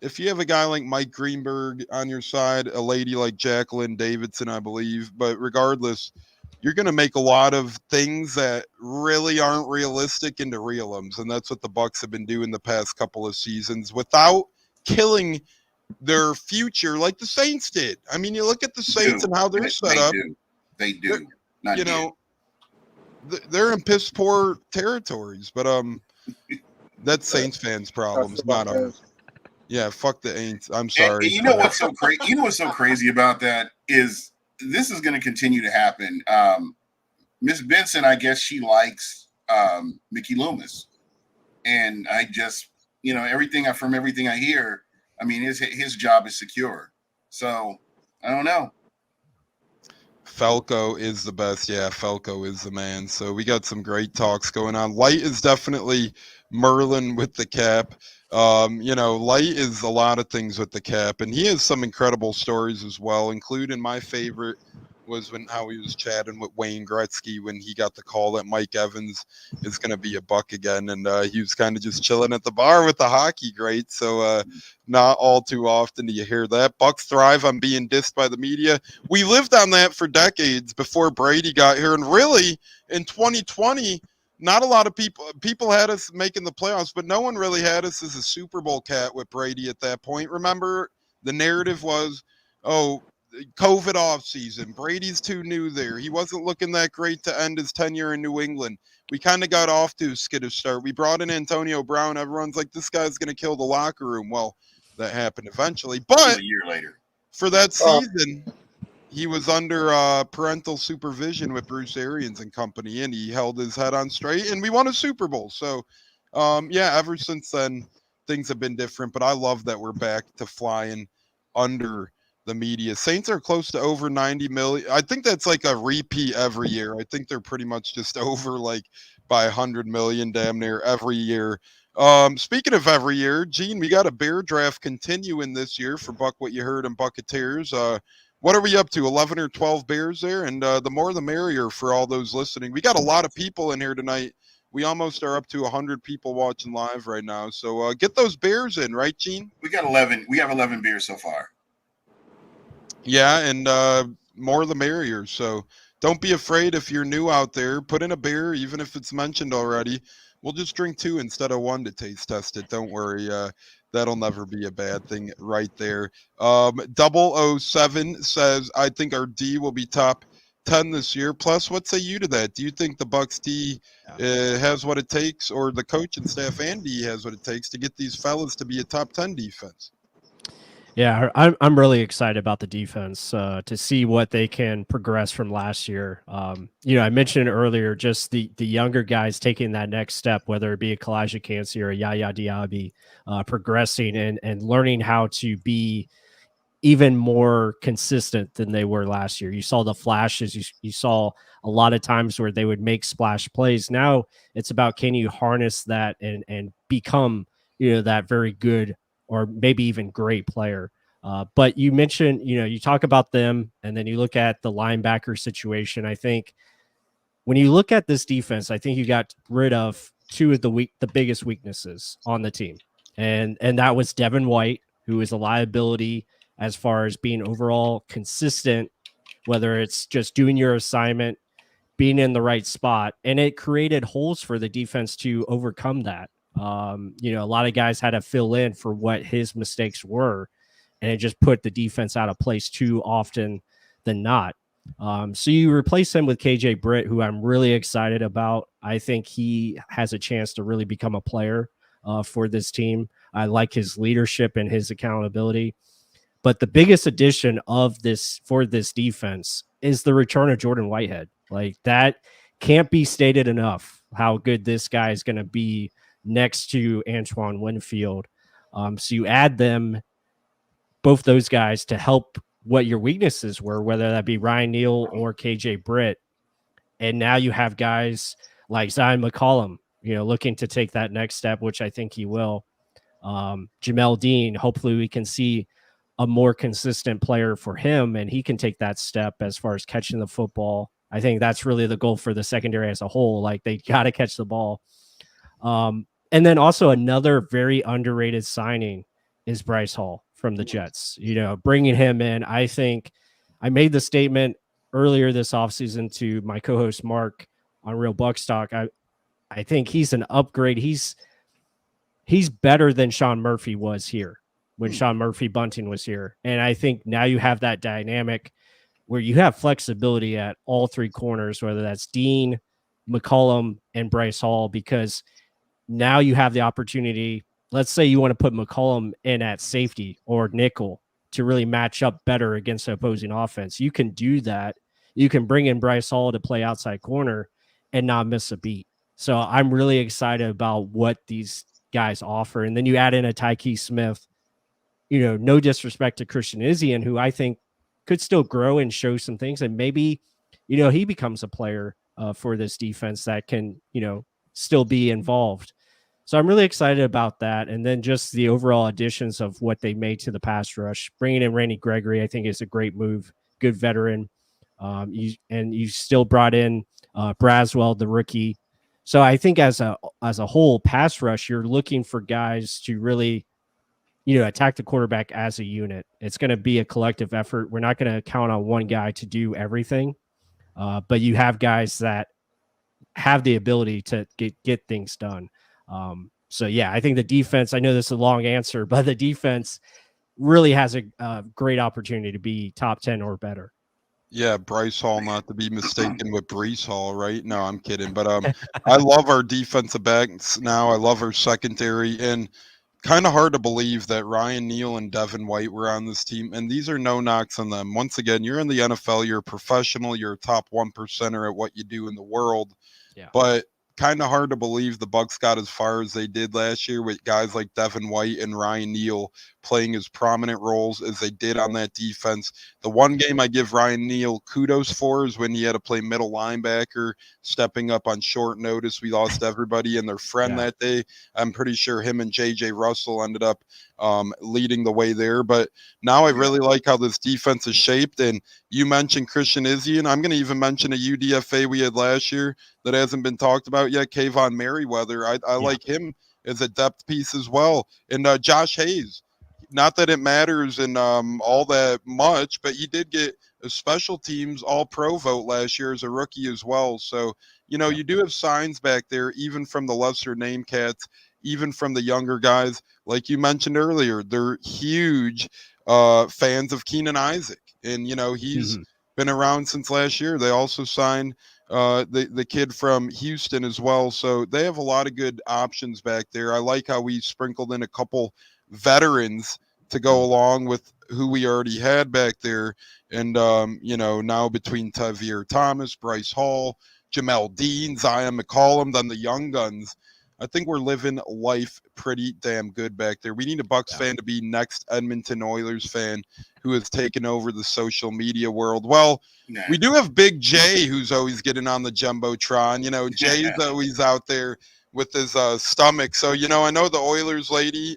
if you have a guy like Mike Greenberg on your side, a lady like Jacqueline Davidson, I believe, but regardless, you're going to make a lot of things that really aren't realistic into realisms, and that's what the Bucs have been doing the past couple of seasons without killing their future like the Saints did. I mean, you look at the Saints and how they're set up. They do. They're in piss poor territories, but that's Saints fans' problems, not ours. Yeah, fuck the Aints. I'm sorry. And you know what's so crazy? You know what's so crazy about that is this is going to continue to happen. Miss Benson, I guess she likes Mickey Loomis, and I just, everything I hear, I mean, his job is secure. So I don't know. Falco is the best. Yeah, Falco is the man. So we got some great talks going on. Light is definitely Merlin with the cap. Light is a lot of things with the cap, and he has some incredible stories as well, including my favorite was how he was chatting with Wayne Gretzky when he got the call that Mike Evans is going to be a Buck again, and he was kind of just chilling at the bar with the hockey great. So not all too often do you hear that. Bucks thrive on being dissed by the media. We lived on that for decades before Brady got here, and really in 2020, not a lot of people had us making the playoffs, but no one really had us as a Super Bowl cat with Brady at that point. Remember, the narrative was, COVID offseason. Brady's too new there. He wasn't looking that great to end his tenure in New England. We kind of got off to a skittish start. We brought in Antonio Brown. Everyone's like, this guy's going to kill the locker room. Well, that happened eventually. But a year later, for that season, he was under parental supervision with Bruce Arians and company, and he held his head on straight, and we won a Super Bowl. So, ever since then, things have been different. But I love that we're back to flying under the media. Saints are close to over 90 million. I think that's like a repeat every year. I think they're pretty much just over by 100 million damn near every year. Speaking of every year, Gene, we got a bear draft continuing this year for Buck What You Heard and Buccateers. What are we up to? 11 or 12 bears there? And the more the merrier for all those listening. We got a lot of people in here tonight. We almost are up to 100 people watching live right now. So get those bears in, right, Gene? We got 11. We have 11 beers so far. Yeah, and more the merrier. So don't be afraid if you're new out there. Put in a beer, even if it's mentioned already. We'll just drink 2 instead of 1 to taste test it. Don't worry. That'll never be a bad thing right there. 007 says, I think our D will be top 10 this year. Plus, what say you to that? Do you think the Bucs D has what it takes, or the coach and staff and D has what it takes to get these fellas to be a top 10 defense? Yeah, I'm really excited about the defense to see what they can progress from last year. I mentioned earlier just the younger guys taking that next step, whether it be a Kalijah Kancey or a Yaya Diaby, progressing and learning how to be even more consistent than they were last year. You saw the flashes. You saw a lot of times where they would make splash plays. Now it's about, can you harness that and become that very good or maybe even great player. But you mentioned, you talk about them and then you look at the linebacker situation. I think when you look at this defense, I think you got rid of 2 of the biggest weaknesses on the team. And that was Devin White, who is a liability as far as being overall consistent, whether it's just doing your assignment, being in the right spot. And it created holes for the defense to overcome that. A lot of guys had to fill in for what his mistakes were, and it just put the defense out of place too often than not. So you replace him with KJ Britt, who I'm really excited about. I think he has a chance to really become a player for this team. I like his leadership and his accountability. But the biggest addition of this for this defense is the return of Jordan Whitehead. Like, that can't be stated enough how good this guy is going to be next to Antoine Winfield. So you add both those guys to help what your weaknesses were, whether that be Ryan Neal or KJ Britt. And now you have guys like Zion McCollum, looking to take that next step, which I think he will. Jamel Dean, hopefully we can see a more consistent player for him, and he can take that step as far as catching the football. I think that's really the goal for the secondary as a whole. Like, they got to catch the ball. And then also another very underrated signing is Bryce Hall from the Jets. Bringing him in, I think I made the statement earlier this offseason to my co-host Mark on Real Bucs Talk. I think he's an upgrade. He's better than Sean Murphy was here when Sean Murphy Bunting was here. And I think now you have that dynamic where you have flexibility at all three corners, whether that's Dean, McCollum, and Bryce Hall, because now you have the opportunity. Let's say you want to put McCollum in at safety or nickel to really match up better against the opposing offense. You can do that. You can bring in Bryce Hall to play outside corner and not miss a beat. So I'm really excited about what these guys offer. And then you add in a Tyke Smith, no disrespect to Christian Izzian, who I think could still grow and show some things. And maybe, he becomes a player for this defense that can, still be involved. So I'm really excited about that. And then just the overall additions of what they made to the pass rush. Bringing in Randy Gregory, I think, is a great move. Good veteran. You still brought in Braswell, the rookie. So I think as a whole pass rush, you're looking for guys to really, attack the quarterback as a unit. It's going to be a collective effort. We're not going to count on one guy to do everything, but you have guys that have the ability to get things done. So yeah, I think the defense, I know this is a long answer, but the defense really has a great opportunity to be top 10 or better. Yeah, Bryce Hall, not to be mistaken with Brees Hall, right? No, I'm kidding. But I love our defensive backs now. I love our secondary, and kind of hard to believe that Ryan Neal and Devin White were on this team. And these are no knocks on them. Once again, you're in the NFL, you're a professional, you're a top 1%er at what you do in the world. Yeah. But kind of hard to believe the Bucs got as far as they did last year with guys like Devin White and Ryan Neal playing as prominent roles as they did on that defense. The one game I give Ryan Neal kudos for is when he had to play middle linebacker, stepping up on short notice. We lost everybody and their friend that day. I'm pretty sure him and J.J. Russell ended up leading the way there. But now I really like how this defense is shaped. And you mentioned Christian Izzian. I'm going to even mention a UDFA we had last year that hasn't been talked about yet, Kayvon Merriweather. I like him as a depth piece as well. And Josh Hayes. Not that it matters in all that much, but he did get a special teams all-pro vote last year as a rookie as well. So, you do have signs back there, even from the lesser name cats, even from the younger guys. Like you mentioned earlier, they're huge fans of Keenan Isaac. And, he's been around since last year. They also signed the kid from Houston as well. So they have a lot of good options back there. I like how we sprinkled in a couple veterans to go along with who we already had back there. And, now between Tavier Thomas, Bryce Hall, Jamel Dean, Zion McCollum, then the young guns, I think we're living life pretty damn good back there. We need a Bucs fan to be next Edmonton Oilers fan who has taken over the social media world. Well, we do have Big J, who's always getting on the Jumbotron. Jay's always out there with his stomach. So, I know the Oilers lady,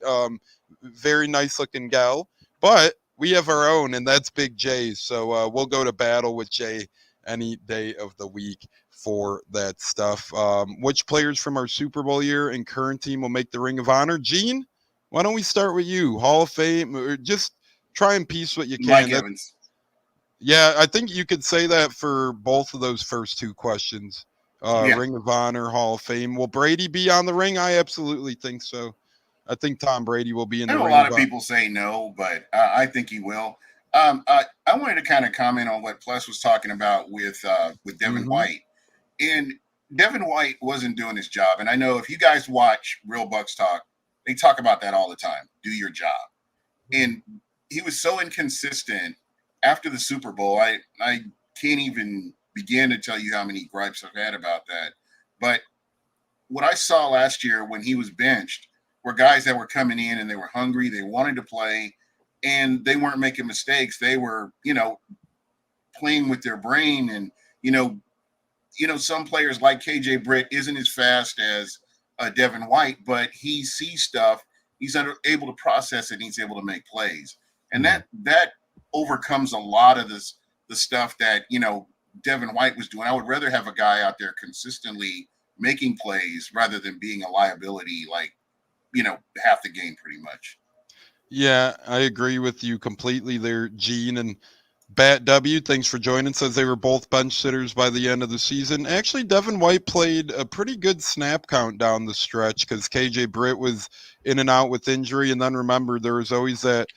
very nice looking gal, but we have our own, and that's Big J. So we'll go to battle with Jay any day of the week for that stuff. Which players from our Super Bowl year and current team will make the Ring of Honor? Gene, why don't we start with you? Hall of Fame, or just try and piece what you can. Mike Evans. Yeah, I think you could say that for both of those first two questions. Ring of Honor, Hall of Fame. Will Brady be on the ring? I absolutely think so. I think Tom Brady will be in the ring. A lot of people say no, but I think he will. I wanted to kind of comment on what Plus was talking about with Devin White. And Devin White wasn't doing his job. And I know if you guys watch Real Bucs Talk, they talk about that all the time. Do your job. And he was so inconsistent after the Super Bowl. I can't even begin to tell you how many gripes I've had about that. But what I saw last year when he was benched were guys that were coming in and they were hungry, they wanted to play, and they weren't making mistakes. They were, playing with their brain. And, some players like KJ Britt isn't as fast as Devin White, but he sees stuff. He's able to process it. And he's able to make plays. And that overcomes a lot of the stuff that, Devin White was doing. I would rather have a guy out there consistently making plays rather than being a liability, like, half the game pretty much. Yeah, I agree with you completely there, Gene. And Bat W, thanks for joining, says they were both bench sitters by the end of the season. Actually, Devin White played a pretty good snap count down the stretch because KJ Britt was in and out with injury. And then remember, there was always that,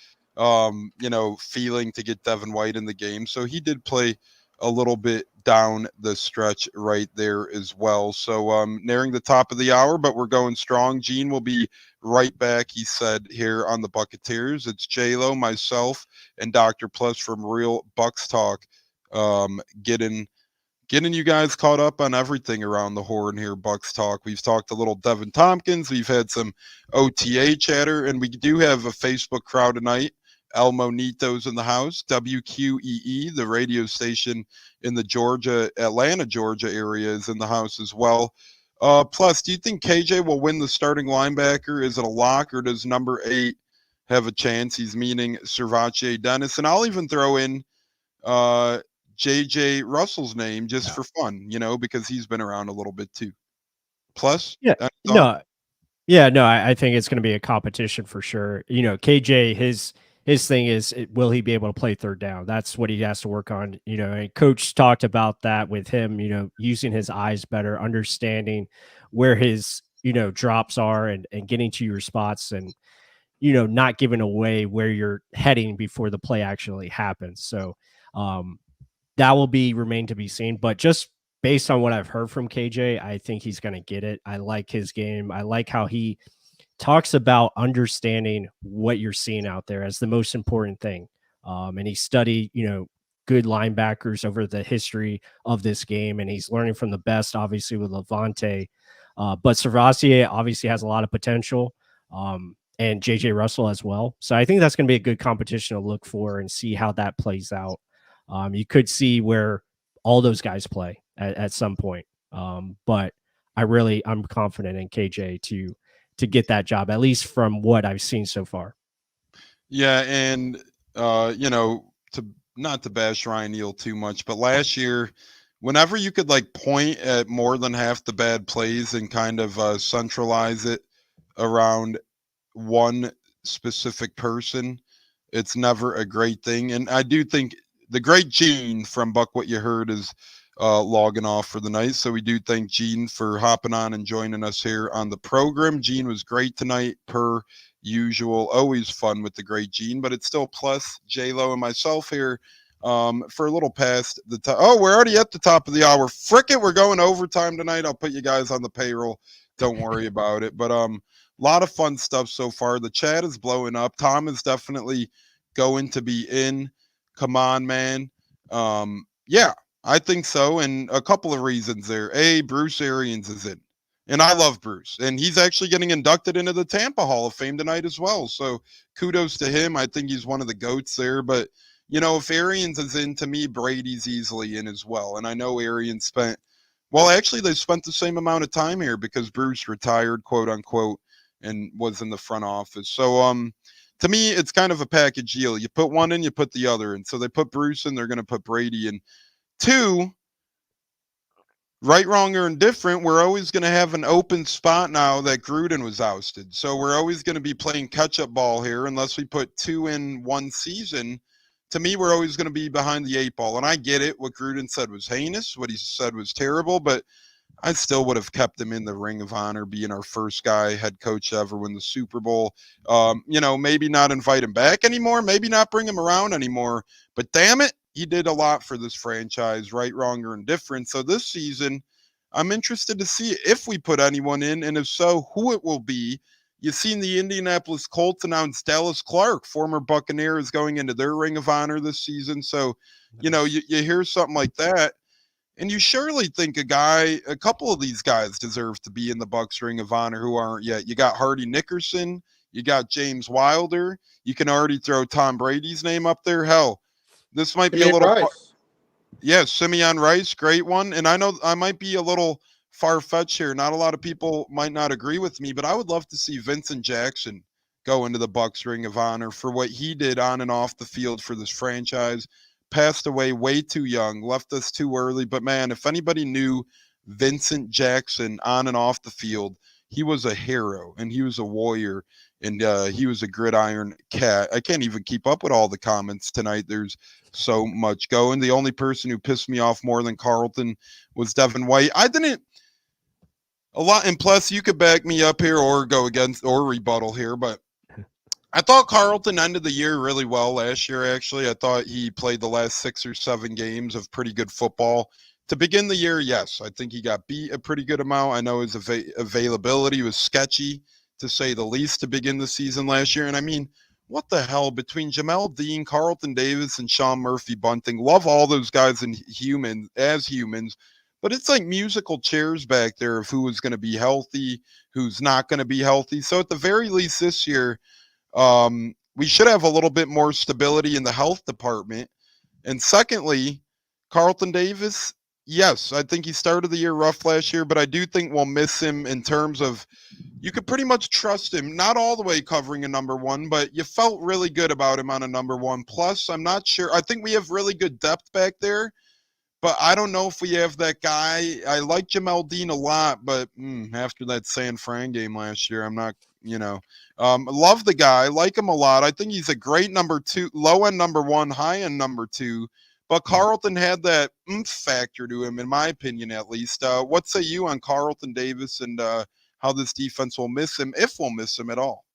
feeling to get Devin White in the game. So he did play a little bit down the stretch right there as well. So nearing the top of the hour, but we're going strong. Gene will be right back, he said, here on the Buccateers. It's J-Lo, myself, and Dr. Plus from Real Bucs Talk, getting you guys caught up on everything around the horn here, Bucs Talk. We've talked a little Devin Tompkins. We've had some OTA chatter, and we do have a Facebook crowd tonight. El Monito's in the house. WQEE, the radio station in the Atlanta, Georgia area, is in the house as well. Plus, do you think KJ will win the starting linebacker? Is it a lock, or does number 8 have a chance? He's meaning Servace Dennis. And I'll even throw in JJ Russell's name just for fun, because he's been around a little bit too. Plus, I think it's going to be a competition for sure. KJ, his thing is, will he be able to play third down? That's what he has to work on. And coach talked about that with him, using his eyes better, understanding where his, drops are and getting to your spots and, not giving away where you're heading before the play actually happens. So that will remain to be seen. But just based on what I've heard from KJ, I think he's going to get it. I like his game. I like how he talks about understanding what you're seeing out there as the most important thing. And he studied, good linebackers over the history of this game, and he's learning from the best, obviously, with Levante. But Servace obviously has a lot of potential, and JJ Russell as well. So I think that's going to be a good competition to look for and see how that plays out. You could see where all those guys play at some point. But I'm confident in KJ to get that job, at least from what I've seen so far. Yeah, and to not to bash Ryan Neal too much, but last year, whenever you could point at more than half the bad plays and kind of centralize it around one specific person, it's never a great thing. And I do think the great Gene from Buck What You Heard is logging off for the night. So we do thank Gene for hopping on and joining us here on the program. Gene was great tonight, per usual. Always fun with the great Gene, but it's still plus J-Lo and myself here for a little past the time. Oh, we're already at the top of the hour. Frick it, we're going overtime tonight. I'll put you guys on the payroll. Don't worry about it. But a lot of fun stuff so far. The chat is blowing up. Tom is definitely going to be in. Come on, man. Yeah. I think so, and a couple of reasons there. A, Bruce Arians is in, and I love Bruce, and he's actually getting inducted into the Tampa Hall of Fame tonight as well, so kudos to him. I think he's one of the GOATs there, but, if Arians is in, to me, Brady's easily in as well, and I know Arians they spent the same amount of time here because Bruce retired, quote-unquote, and was in the front office. So, to me, it's kind of a package deal. You put one in, you put the other in. So they put Bruce in, they're going to put Brady in. 2, right, wrong, or indifferent, we're always going to have an open spot now that Gruden was ousted. So we're always going to be playing catch-up ball here unless we put 2 in one season. To me, we're always going to be behind the 8 ball. And I get it. What Gruden said was heinous. What he said was terrible. But I still would have kept him in the Ring of Honor, being our first guy, head coach to ever win the Super Bowl. Maybe not invite him back anymore. Maybe not bring him around anymore. But damn it, he did a lot for this franchise, right, wrong, or indifferent. So this season, I'm interested to see if we put anyone in, and if so, who it will be. You've seen the Indianapolis Colts announce Dallas Clark, former Buccaneer, is going into their Ring of Honor this season. So, you hear something like that, and you surely think a couple of these guys deserve to be in the Bucs Ring of Honor who aren't yet. You got Hardy Nickerson, you got James Wilder. You can already throw Tom Brady's name up there. Hell, this might be a little. Yeah, Simeon Rice, great one. And I know I might be a little far-fetched here. Not a lot of people might not agree with me, but I would love to see Vincent Jackson go into the Bucs Ring of Honor for what he did on and off the field for this franchise. Passed away way too young, left us too early. But man, if anybody knew Vincent Jackson on and off the field, he was a hero and he was a warrior and he was a gridiron cat. I can't even keep up with all the comments tonight. There's so much going. The only person who pissed me off more than Carlton was Devin White. I didn't a lot, and plus you could back me up here or go against or rebuttal here, but I thought Carlton ended the year really well last year, actually. I thought he played the last 6 or 7 games of pretty good football. To begin the year, yes, I think he got beat a pretty good amount. I know his availability was sketchy, to say the least, to begin the season last year. And I mean, what the hell, between Jamel Dean, Carlton Davis, and Sean Murphy-Bunting, love all those guys as humans, but it's like musical chairs back there of who is going to be healthy, who's not going to be healthy. So at the very least this year, we should have a little bit more stability in the health department. And secondly, Carlton Davis, yes, I think he started the year rough last year, but I do think we'll miss him in terms of you could pretty much trust him, not all the way covering a number one, but you felt really good about him on a number one. Plus, I'm not sure. I think we have really good depth back there, but I don't know if we have that guy. I like Jamel Dean a lot, but after that San Fran game last year, I'm not, love the guy, like him a lot. I think he's a great number two, low end number one, high end number two. But Carlton had that factor to him, in my opinion, at least. What say you on Carlton Davis and how this defense will miss him, if we'll miss him at all?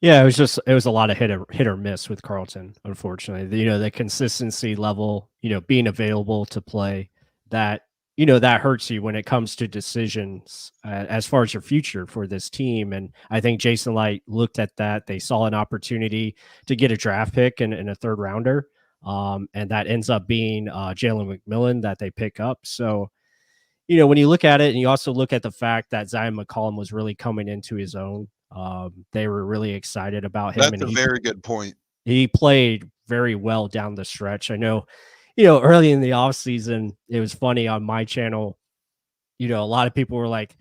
Yeah, it was a lot of hit or miss with Carlton, unfortunately. The consistency level, being available to play, that that hurts you when it comes to decisions as far as your future for this team. And I think Jason Light looked at that. They saw an opportunity to get a draft pick and a third rounder. And that ends up being Jalen McMillan that they pick up. So, when you look at it and you also look at the fact that Zion McCollum was really coming into his own, they were really excited about him. That's a very good point. He played very well down the stretch. I know, early in the offseason, it was funny on my channel, a lot of people were like,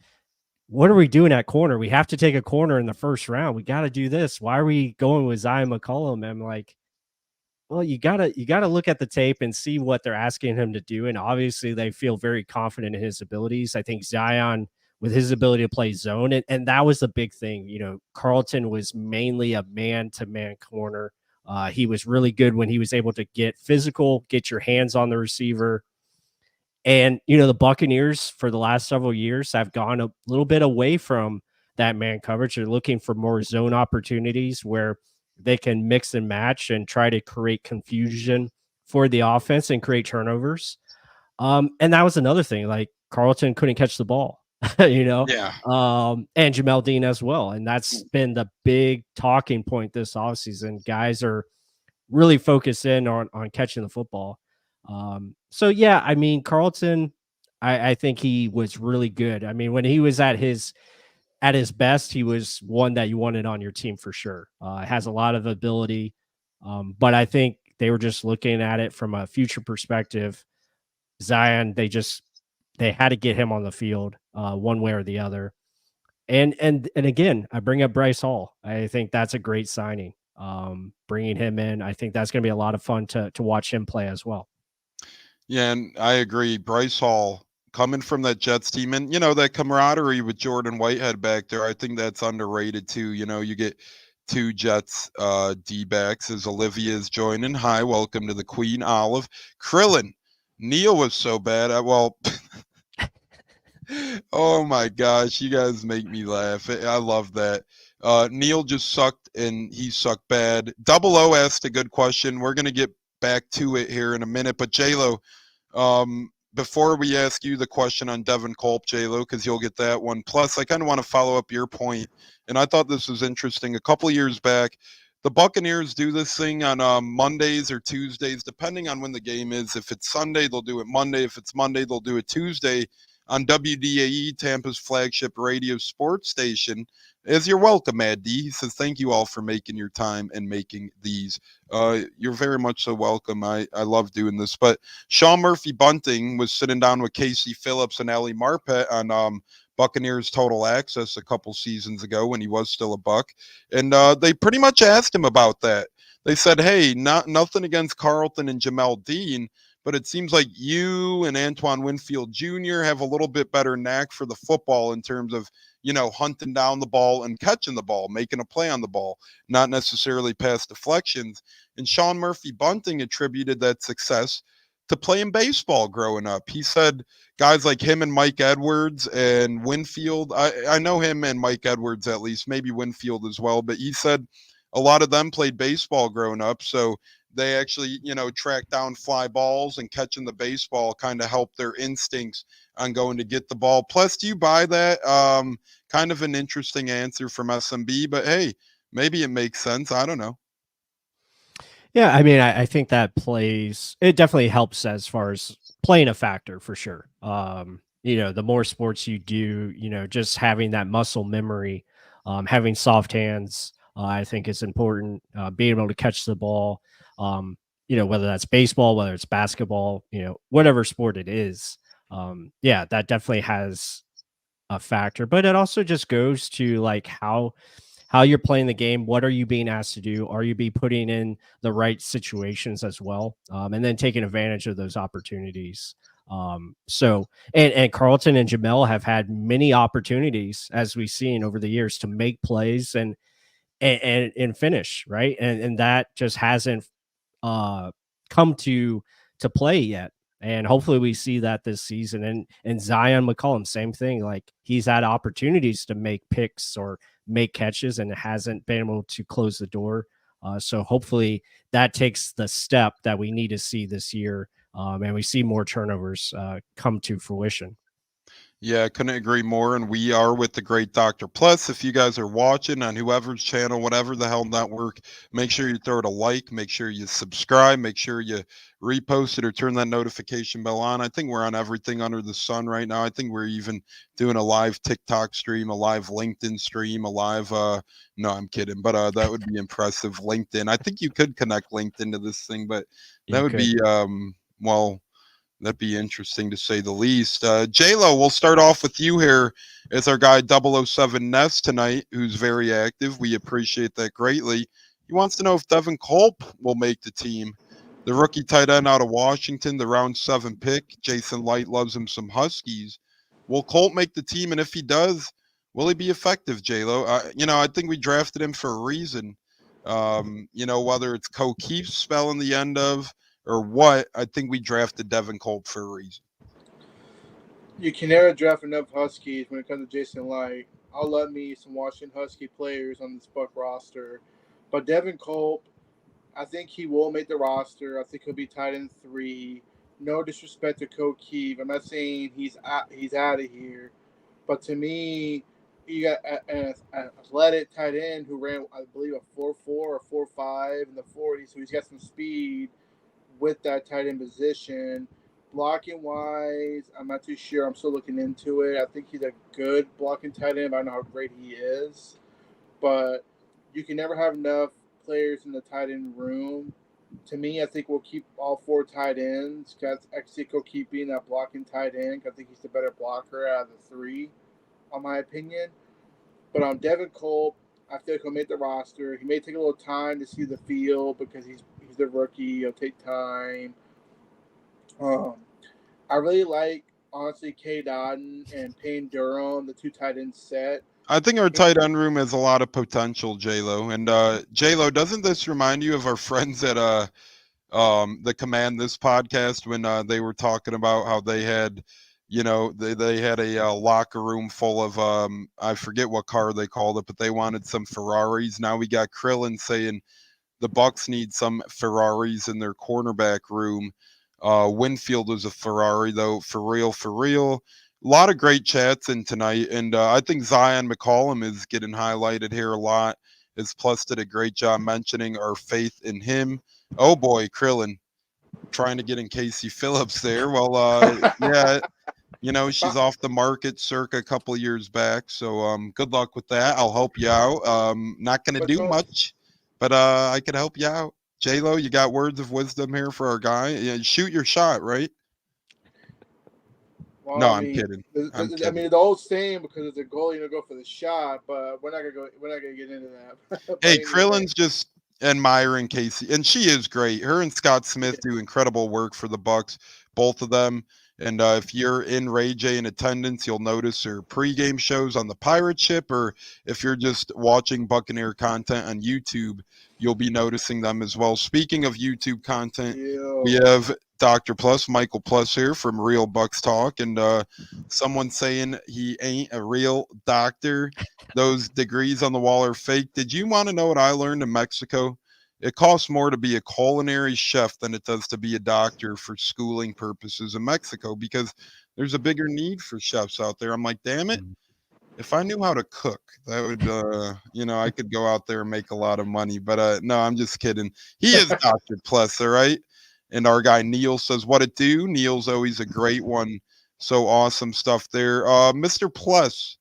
what are we doing at corner? We have to take a corner in the first round. We got to do this. Why are we going with Zion McCollum? And I'm like, well, you gotta look at the tape and see what they're asking him to do. And obviously they feel very confident in his abilities. I think Zion, with his ability to play zone, and that was the big thing. Carlton was mainly a man-to-man corner. He was really good when he was able to get physical, get your hands on the receiver. And, the Buccaneers for the last several years have gone a little bit away from that man coverage. They're looking for more zone opportunities where they can mix and match and try to create confusion for the offense and create turnovers. And that was another thing. Like, Carlton couldn't catch the ball, Yeah. And Jamel Dean as well. And that's been the big talking point this offseason. Guys are really focused in on catching the football. So yeah, I mean, Carlton, I think he was really good. I mean, when he was at his best, he was one that you wanted on your team for sure. Has a lot of ability, but I think they were just looking at it from a future perspective. Zion, they had to get him on the field one way or the other. And again, I bring up Bryce Hall. I think that's a great signing. Bringing him in, I think that's going to be a lot of fun to watch him play as well. Yeah, and I agree. Bryce Hall, coming from that Jets team, and that camaraderie with Jordan Whitehead back there, I think that's underrated too. You get 2 Jets D-backs as Olivia's joining. Hi, welcome to the Queen Olive. Krillin, Neil was so bad. Oh my gosh, you guys make me laugh. I love that. Neil just sucked, and he sucked bad. Double O asked a good question. We're gonna get back to it here in a minute, but J-Lo, before we ask you the question on Devin Culp, J-Lo, because you'll get that one. Plus, I kind of want to follow up your point, and I thought this was interesting. A couple of years back, the Buccaneers do this thing on Mondays or Tuesdays, depending on when the game is. If it's Sunday, they'll do it Monday. If it's Monday, they'll do it Tuesday on WDAE, Tampa's flagship radio sports station. As you're welcome, Mad D. He says, thank you all for making your time and making these. You're very much so welcome. I love doing this. But Sean Murphy Bunting was sitting down with Casey Phillips and Ali Marpet on Buccaneers Total Access a couple seasons ago when he was still a Buck. And they pretty much asked him about that. They said, hey, nothing against Carlton and Jamel Dean, but it seems like you and Antoine Winfield Jr. have a little bit better knack for the football in terms of, hunting down the ball and catching the ball, making a play on the ball, not necessarily past deflections. And Sean Murphy Bunting attributed that success to playing baseball growing up. He said guys like him and Mike Edwards and Winfield, I know him and Mike Edwards at least, maybe Winfield as well, but he said a lot of them played baseball growing up. So they actually, track down fly balls and catching the baseball kind of help their instincts on going to get the ball. Plus, do you buy that? Kind of an interesting answer from SMB, but hey, maybe it makes sense. I don't know. Yeah, I mean, I think that it definitely helps as far as playing a factor for sure. The more sports you do, just having that muscle memory, having soft hands, I think is important. Being able to catch the ball, whether that's baseball, whether it's basketball, whatever sport it is. That definitely has a factor, but it also just goes to like how you're playing the game. What are you being asked to do? Are you putting in the right situations as well? And then taking advantage of those opportunities. So Carlton and Jamel have had many opportunities, as we've seen over the years, to make plays and finish, right? And that just hasn't come to play yet. And hopefully we see that this season. And Zion McCollum, same thing. Like he's had opportunities to make picks or make catches and hasn't been able to close the door. So hopefully that takes the step that we need to see this year. And we see more turnovers come to fruition. Yeah, I couldn't agree more. And we are with the great Dr. Plus. If you guys are watching on whoever's channel, whatever the hell network, make sure you throw it a like, make sure you subscribe, make sure you repost it or turn that notification bell on. I think we're on everything under the sun right now. I think we're even doing a live TikTok stream, a live LinkedIn stream, a live, no, I'm kidding, but that would be impressive. LinkedIn. I think you could connect LinkedIn to this thing, but that would be, that'd be interesting to say the least. J-Lo, we'll start off with you here as our guy 007 Ness tonight, who's very active. We appreciate that greatly. He wants to know if Devin Culp will make the team. The rookie tight end out of Washington, the round 7 pick. Jason Light loves him some Huskies. Will Culp make the team? And if he does, will he be effective, J-Lo? I think we drafted him for a reason. Whether it's O'Keefe's spell in the end of, or what, I think we drafted Devin Culp for a reason. You can never draft enough Huskies when it comes to Jason Light. I'll love me some Washington Husky players on this Buck roster. But Devin Culp, I think he will make the roster. I think he'll be tight end 3. No disrespect to O'Keefe. I'm not saying he's out of here. But to me, you got an athletic tight end who ran, I believe, a 4.4 or 4.5 in the 40s. So he's got some speed with that tight end position. Blocking wise, I'm not too sure. I'm still looking into it. I think he's a good blocking tight end, but I don't know how great he is. But you can never have enough players in the tight end room. To me, I think we'll keep all 4 tight ends. I see O'Keefe being that blocking tight end. I think he's the better blocker out of the 3, in my opinion. But on Devin Culp, I feel like he'll make the roster. He may take a little time to see the field because he's the rookie. It'll take time. I really like, honestly, K. Dodden and Payne Durham, the 2 tight end set. I think our tight end room has a lot of potential, J-Lo. And J-Lo, doesn't this remind you of our friends at the Command This podcast when they were talking about how they had, they had a locker room full of, I forget what car they called it, but they wanted some Ferraris. Now we got Krillin saying the Bucs need some Ferraris in their cornerback room. Winfield is a Ferrari, though, for real, for real. A lot of great chats in tonight, and I think Zion McCollum is getting highlighted here a lot. As Plus did a great job mentioning our faith in him. Oh boy, Krillin trying to get in Casey Phillips there. Well, yeah, you know, she's off the market circa a couple of years back. So good luck with that. I'll help you out. Not going to do much, but I could help you out. J-Lo, you got words of wisdom here for our guy? Yeah, shoot your shot, right? Well, No, I I'm mean, kidding. I'm I kidding. mean, the old saying, because it's a goal, go for the shot, but we're not gonna get into that. Hey, Krillin's just admiring Casey, and she is great. Her and Scott Smith do incredible work for the Bucs, both of them. And if you're in Ray J in attendance, you'll notice her pregame shows on the pirate ship, or if you're just watching Buccaneer content on YouTube, you'll be noticing them as well. Speaking of YouTube content, we have Dr. Plus, Michael Plus here from Real Bucs Talk, and someone saying he ain't a real doctor. Those degrees on the wall are fake. Did you want to know what I learned in Mexico? It costs more to be a culinary chef than it does to be a doctor for schooling purposes in Mexico, because there's a bigger need for chefs out there. I'm like, damn it. If I knew how to cook, that would, you know, I could go out there and make a lot of money. But no, I'm just kidding. He is Dr. Plus, all right? And our guy Neil says, what it do? Neil's always a great one. So awesome stuff there. Mr. Plus,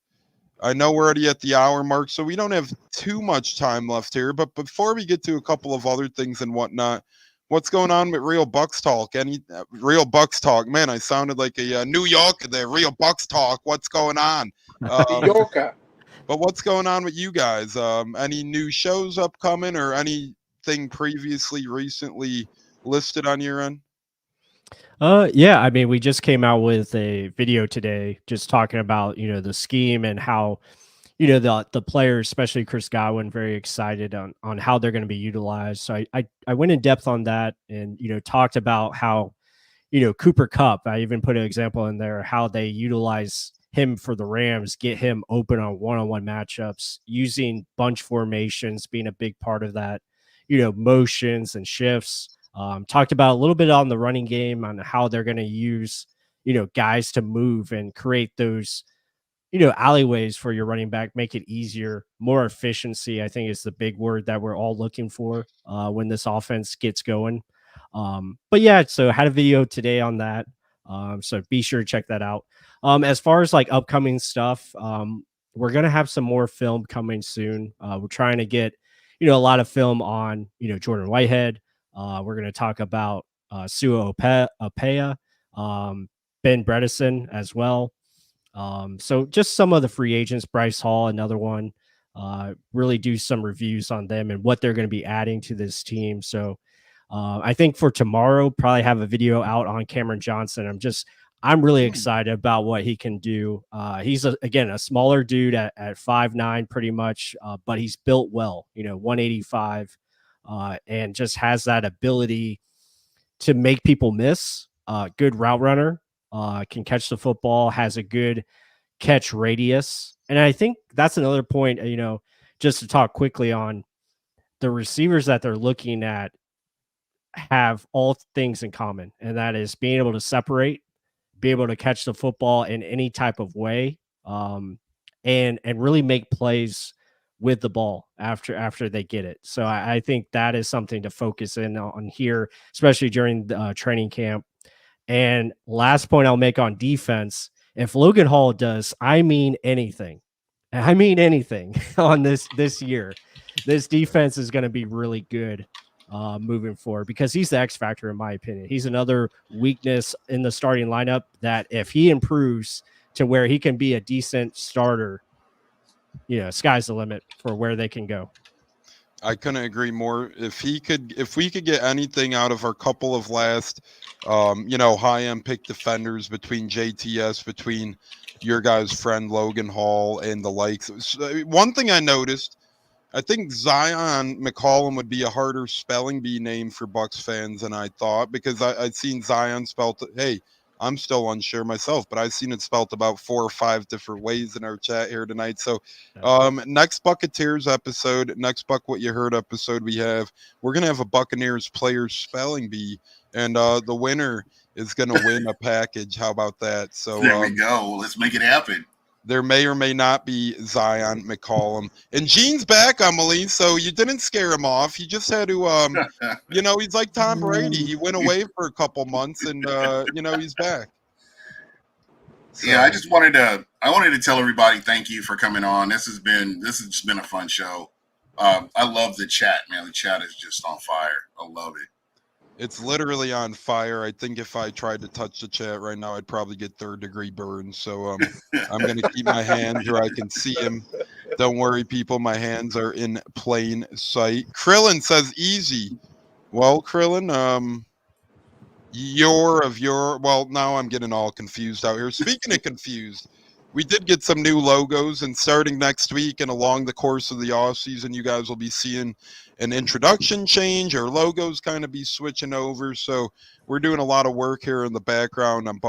I know we're already at the hour mark, so we don't have too much time left here. But before we get to a couple of other things and whatnot, what's going on with Real Bucs Talk? Any Real Bucs Talk? Man, I sounded like a New Yorker there. Real Bucs Talk. What's going on? Yorker. But what's going on with you guys? Any new shows upcoming, or anything previously recently listed on your end? Yeah, I mean, we just came out with a video today just talking about, you know, the scheme and how, you know, the players, especially Chris Godwin, very excited on how they're going to be utilized. So I went in depth on that and, you know, talked about how, you know, Cooper Kupp, I even put an example in there, how they utilize him for the Rams, get him open on one-on-one matchups, using bunch formations being a big part of that, you know, motions and shifts. Talked about a little bit on the running game on how they're going to use, you know, guys to move and create those, you know, alleyways for your running back, make it easier, more efficiency. I think is the big word that we're all looking for when this offense gets going. But yeah, so I had a video today on that. So be sure to check that out. As far as like upcoming stuff, we're going to have some more film coming soon. We're trying to get, you know, a lot of film on, you know, Jordan Whitehead. We're going to talk about Sua Opea, Ben Bredesen as well. So just some of the free agents, Bryce Hall, another one, really do some reviews on them and what they're going to be adding to this team. So I think for tomorrow, probably have a video out on Cameron Johnson. I'm really excited about what he can do. He's again a smaller dude at 5'9", pretty much, but he's built well, you know, 185, and just has that ability to make people miss. Good route runner, can catch the football, has a good catch radius. And I think that's another point, you know, just to talk quickly on the receivers that they're looking at have all things in common, and that is being able to separate, be able to catch the football in any type of way, and really make plays with the ball after they get it. So I think that is something to focus in on here, especially during the training camp. And last point I'll make on defense, if Logan Hall does, I mean anything on this year, this defense is going to be really good moving forward, because he's the X factor in my opinion. He's another weakness in the starting lineup that if he improves to where he can be a decent starter, you know, sky's the limit for where they can go. I couldn't agree more. If we could get anything out of our couple of last, you know, high-end pick defenders between JTS, between your guys' friend Logan Hall and the likes. One thing I noticed, I think Zion McCollum would be a harder spelling bee name for Bucs fans than I thought, because I'd seen Zion spelled, hey, I'm still unsure myself, but I've seen it spelt about 4 or 5 different ways in our chat here tonight. So, next Buccateers episode, next Buck What You Heard episode, we're gonna have a Buccaneers player spelling bee, and the winner is gonna win a package. How about that? So there we go. Let's make it happen. There may or may not be Zion McCollum. And Gene's back, Emily, so you didn't scare him off. You just had to, he's like Tom Brady. He went away for a couple months, and, he's back. So. Yeah, I wanted to tell everybody thank you for coming on. This has just been a fun show. I love the chat, man. The chat is just on fire. I love it. It's literally on fire. I think if I tried to touch the chat right now, I'd probably get 3rd-degree burns. So I'm going to keep my hands where I can see them. Don't worry, people. My hands are in plain sight. Krillin says easy. Well, Krillin, now I'm getting all confused out here. Speaking of confused, we did get some new logos, and starting next week and along the course of the off season, you guys will be seeing an introduction change. Our logos kind of be switching over. So we're doing a lot of work here in the background on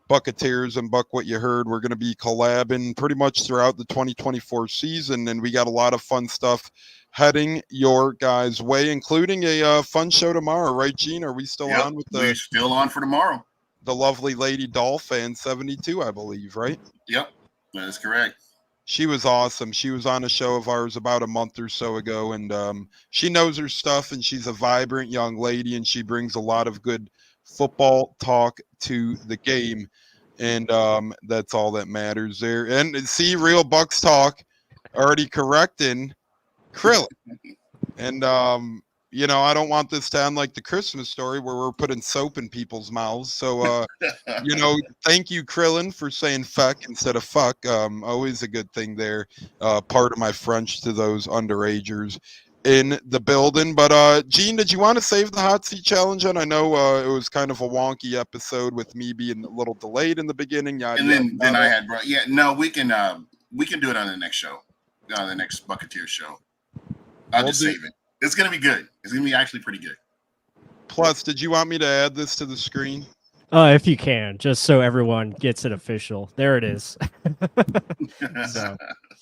Buccateers and Buck What You Heard. We're going to be collabing pretty much throughout the 2024 season, and we got a lot of fun stuff heading your guys' way, including a fun show tomorrow, right, Gene? Are we still on with we're still on for tomorrow. The lovely Lady Dolphin 72, I believe, right? Yep, that is correct. She was awesome. She was on a show of ours about a month or so ago, and she knows her stuff, and she's a vibrant young lady, and she brings a lot of good football talk to the game, and that's all that matters there. And see, Real Bucs Talk already correcting Krillin. And I don't want this to end like the Christmas Story where we're putting soap in people's mouths. So, thank you, Krillin, for saying feck instead of fuck. Always a good thing there. Part of my French to those underagers in the building. But, Gene, did you want to save the hot seat challenge? And I know it was kind of a wonky episode with me being a little delayed in the beginning. And then I had, we can do it on the next show, on the next Buccateers show. I'll just save it. It's going to be good. It's going to be actually pretty good. Plus, did you want me to add this to the screen? If you can, just so everyone gets it official. There it is.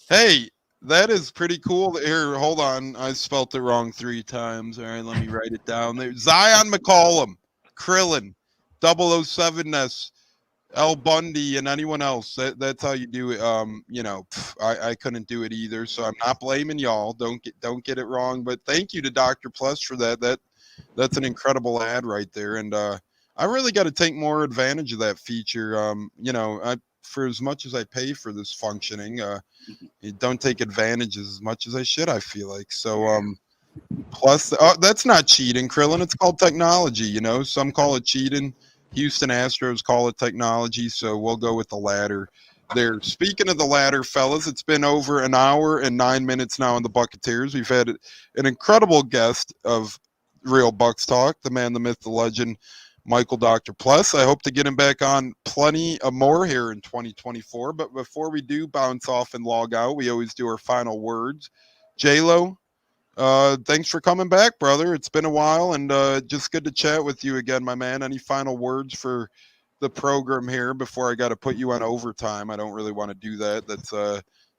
Hey, that is pretty cool. Here, hold on. I spelt it wrong 3 times. All right, let me write it down. There, Zion McCollum, Krillin, 007S, El Bundy, and anyone else. That's how you do it. I couldn't do it either, so I'm not blaming y'all. Don't get it wrong. But thank you to Dr. Plus for that. That's an incredible ad right there, and I really got to take more advantage of that feature. For as much as I pay for this functioning, don't take advantage as much as I should. I feel like so. Plus, that's not cheating, Krillin. It's called technology. Some call it cheating. Houston Astros call it technology, so we'll go with the latter there. Speaking of the latter, fellas, it's been over an hour and 9 minutes now on the Buccateers. We've had an incredible guest of Real Bucs Talk, the man, the myth, the legend, Michael Dr. Plus. I hope to get him back on plenty more here in 2024. But before we do bounce off and log out, we always do our final words. J-Lo, thanks for coming back, brother. It's been a while, and just good to chat with you again, my man. Any final words for the program here before I got to put you on overtime? I don't really want to do that. That's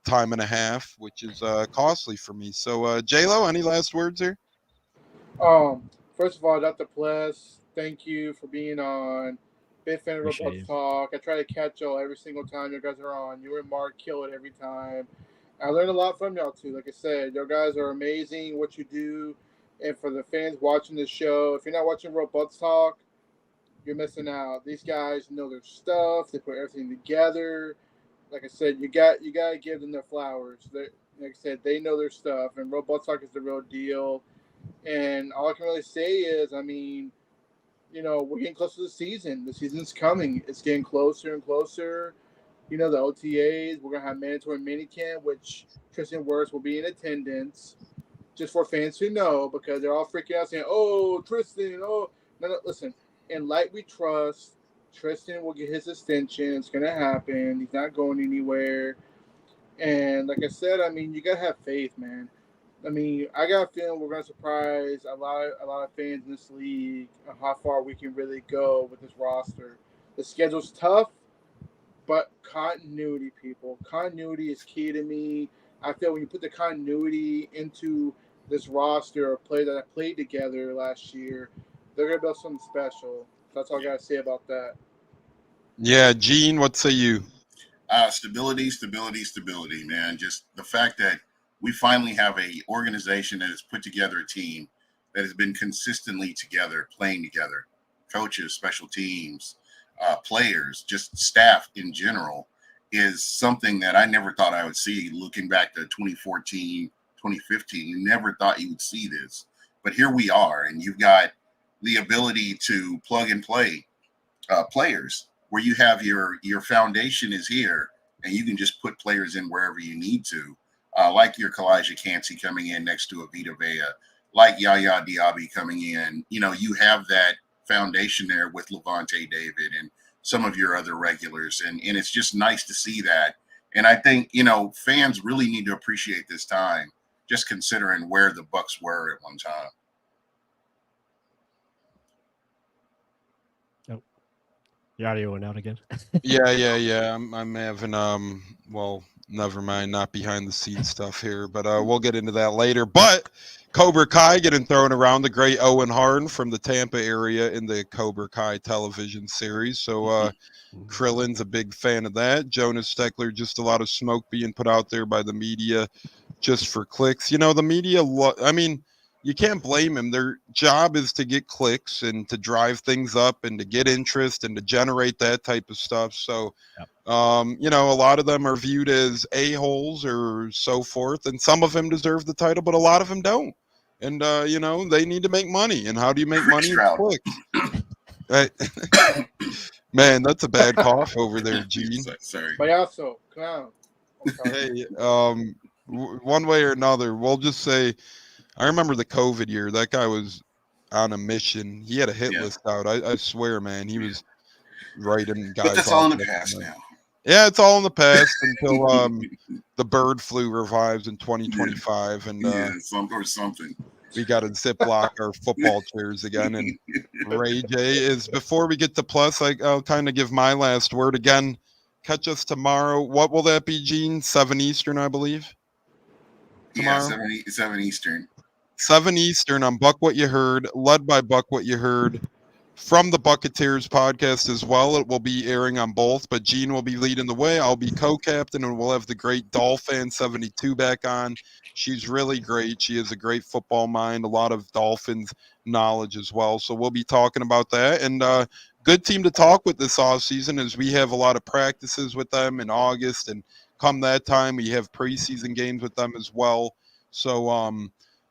time and a half, which is costly for me. So, J-Lo, any last words here? First of all, Dr. Plus, thank you for being on. Big fan of Bucs Talk. I try to catch y'all every single time you guys are on. You and Mark kill it every time. I learned a lot from y'all too. Like I said, you guys are amazing what you do. And for the fans watching the show, if you're not watching Real Bucs Talk, you're missing out. These guys know their stuff. They put everything together. Like I said, you got to give them their flowers. Like I said, they know their stuff. And Real Bucs Talk is the real deal. And all I can really say is, we're getting close to the season. The season's coming. It's getting closer and closer. The OTAs, we're going to have mandatory minicamp, which Tristan Wirfs will be in attendance, just for fans to know, because they're all freaking out saying, oh, Tristan, oh. No, listen. In light we trust, Tristan will get his extension. It's going to happen. He's not going anywhere. And like I said, you got to have faith, man. I got a feeling we're going to surprise a lot of fans in this league on how far we can really go with this roster. The schedule's tough, but continuity, people. Continuity is key to me. I feel when you put the continuity into this roster of players that played together last year, they're going to build something special. That's all I got to say about that. Yeah, Gene, what say you? Stability, man. Just the fact that we finally have a organization that has put together a team that has been consistently together, playing together, coaches, special teams, players, just staff in general, is something that I never thought I would see. Looking back to 2014, 2015, you never thought you would see this. But here we are, and you've got the ability to plug and play players where you have your foundation is here, and you can just put players in wherever you need to, like your Kalijah Cansey coming in next to Avita Vea, like Yaya Diaby coming in. You know, you have that foundation there with Levante David and some of your other regulars, and it's just nice to see that. And I think, you know, fans really need to appreciate this time, just considering where the Bucs were at one time. Your audio went out again. Yeah. I'm having well, never mind, not behind the scenes stuff here, but we'll get into that later. But Cobra Kai getting thrown around, the great Owen Harn from the Tampa area in the Cobra Kai television series. So Krillin's a big fan of that. Jonas Steckler, just a lot of smoke being put out there by the media just for clicks. You know, the media, I mean, you can't blame him. Their job is to get clicks and to drive things up and to get interest and to generate that type of stuff. So, you know, a lot of them are viewed as a-holes or so forth, and some of them deserve the title, but a lot of them don't. And, you know, they need to make money. And how do you make money? Clicks. Right. Man, that's a bad cough over there, Gene. Sorry. Payaso, clown. Hey, one way or another, we'll just say, I remember the COVID year. That guy was on a mission. He had a hit list out. I swear, man, he was writing guys. But that's all in the past now. Yeah, it's all in the past until the bird flu revives in 2025, and something. We got to ziplock our football chairs again. And Ray J is, before we get to plus, I'll kind of give my last word again. Catch us tomorrow. What will that be, Gene? 7 Eastern, I believe. Tomorrow? Yeah, 7 Eastern. 7 Eastern on Buck What You Heard, led by Buck What You Heard, from the Buccateers podcast as well. It will be airing on both, but Gene will be leading the way. I'll be co-captain, and we'll have the great Dolphin 72 back on. She's really great. She has a great football mind, a lot of Dolphins knowledge as well. So we'll be talking about that. And good team to talk with this offseason, as we have a lot of practices with them in August. And come that time, we have preseason games with them as well. So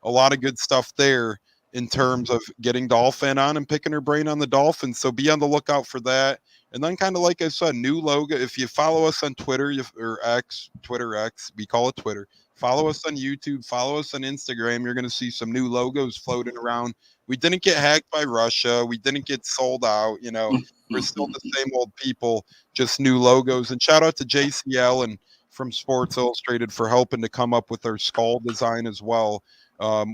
a lot of good stuff there in terms of getting Dolphin on and picking her brain on the Dolphins. So be on the lookout for that. And then kind of like I said, new logo. If you follow us on Twitter or Twitter X, we call it Twitter. Follow us on YouTube. Follow us on Instagram. You're going to see some new logos floating around. We didn't get hacked by Russia. We didn't get sold out. You know, we're still the same old people, just new logos. And shout out to JCL and from Sports Illustrated for helping to come up with our skull design as well.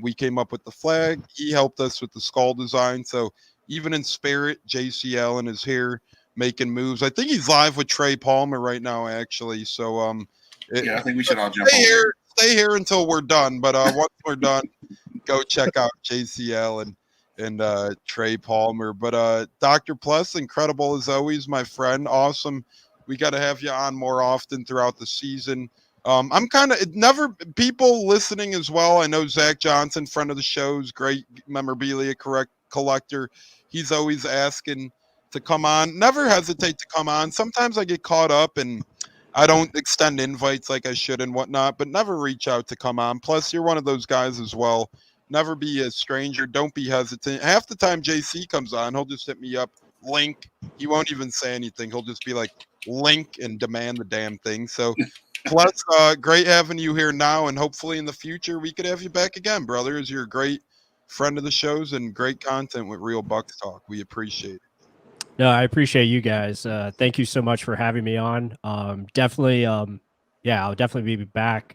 We came up with the flag. He helped us with the skull design. So even in spirit, JC Allen is here making moves. I think he's live with Trey Palmer right now, actually. So I think we should all jump over. Stay here until we're done. But once we're done, go check out JC Allen and Trey Palmer. But Dr. Plus, incredible as always, my friend. Awesome. We got to have you on more often throughout the season. I'm kind of people listening as well. I know Zach Johnson, friend of the show's great memorabilia collector. He's always asking to come on. Never hesitate to come on. Sometimes I get caught up and I don't extend invites like I should and whatnot, but never reach out to come on. Plus, you're one of those guys as well. Never be a stranger. Don't be hesitant. Half the time JC comes on, he'll just hit me up, link. He won't even say anything. He'll just be like, link, and demand the damn thing. So Plus, great having you here now, and hopefully in the future we could have you back again, brother, as you're a great friend of the shows and great content with Real Bucs Talk. We appreciate it. No, I appreciate you guys. Thank you so much for having me on. Definitely, I'll definitely be back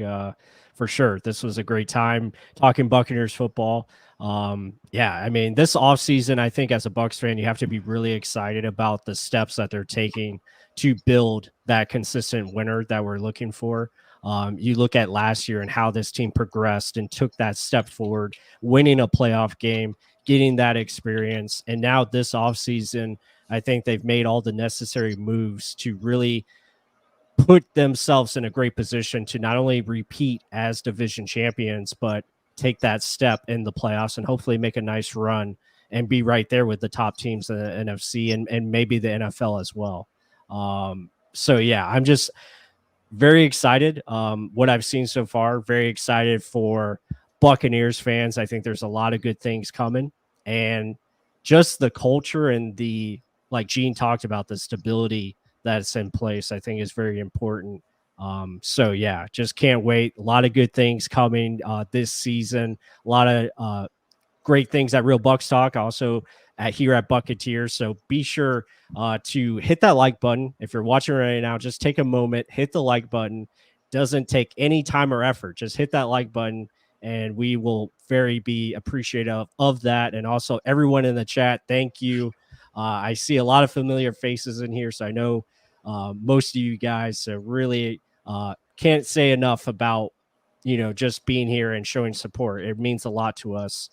for sure. This was a great time talking Buccaneers football. Yeah, I mean, this offseason, I think as a Bucs fan, you have to be really excited about the steps that they're taking to build that consistent winner that we're looking for. You look at last year and how this team progressed and took that step forward, winning a playoff game, getting that experience. And now this offseason, I think they've made all the necessary moves to really put themselves in a great position to not only repeat as division champions, but take that step in the playoffs and hopefully make a nice run and be right there with the top teams in the NFC and maybe the NFL as well. So yeah, I'm just very excited. What I've seen so far, very excited for Buccaneers fans. I think there's a lot of good things coming, and just the culture and the, like Gene talked about, the stability that's in place, I think is very important. So yeah, just can't wait. A lot of good things coming this season. A lot of great things at Real Bucs Talk, also here at Buccateers. So be sure to hit that like button. If you're watching right now, just take a moment, hit the like button. Doesn't take any time or effort. Just hit that like button, and we will very be appreciative of that. And also everyone in the chat, thank you. I see a lot of familiar faces in here, so I know most of you guys really can't say enough about, just being here and showing support. It means a lot to us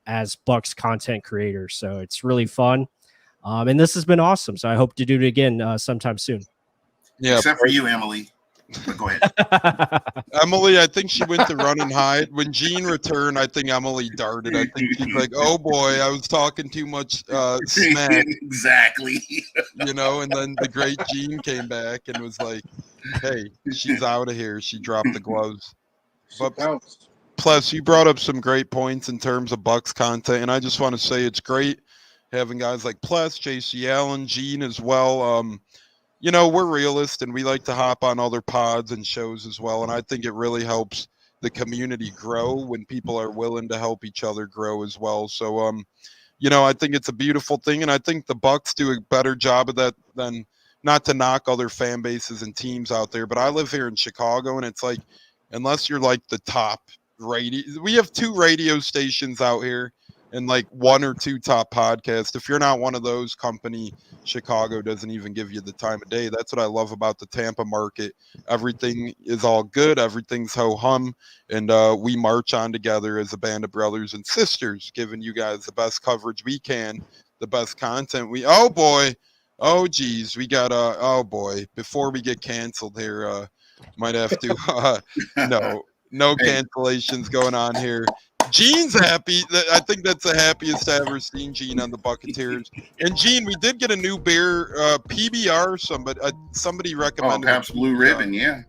as Bucs content creators. So it's really fun. And this has been awesome. So I hope to do it again sometime soon. Yeah. Except for you, Emily. But go ahead. Emily, I think she went to run and hide. When Gene returned, I think Emily darted. I think she's like, oh boy, I was talking too much smack. Exactly. And then the great Gene came back and was like, hey, she's out of here. She dropped the gloves. But plus, you brought up some great points in terms of Bucs content, and I just want to say it's great having guys like Pless, JC Allen, Gene as well. We're realists, and we like to hop on other pods and shows as well, and I think it really helps the community grow when people are willing to help each other grow as well. So, I think it's a beautiful thing, and I think the Bucs do a better job of that than, not to knock other fan bases and teams out there, but I live here in Chicago, and it's like, unless you're like the top radio, we have 2 radio stations out here and like 1 or 2 top podcasts. If you're not one of those, company Chicago doesn't even give you the time of day. That's what I love about the Tampa market. Everything is all good. Everything's ho-hum. And we march on together as a band of brothers and sisters, giving you guys the best coverage we can, the best content. Oh boy. Oh geez. We got, oh boy, before we get canceled here, might have to, no cancellations going on here. Gene's happy. I think that's the happiest I ever seen Gene on the Buccateers. And Gene, we did get a new beer, PBR. Somebody recommended. Oh, Pabst Blue Ribbon, yeah.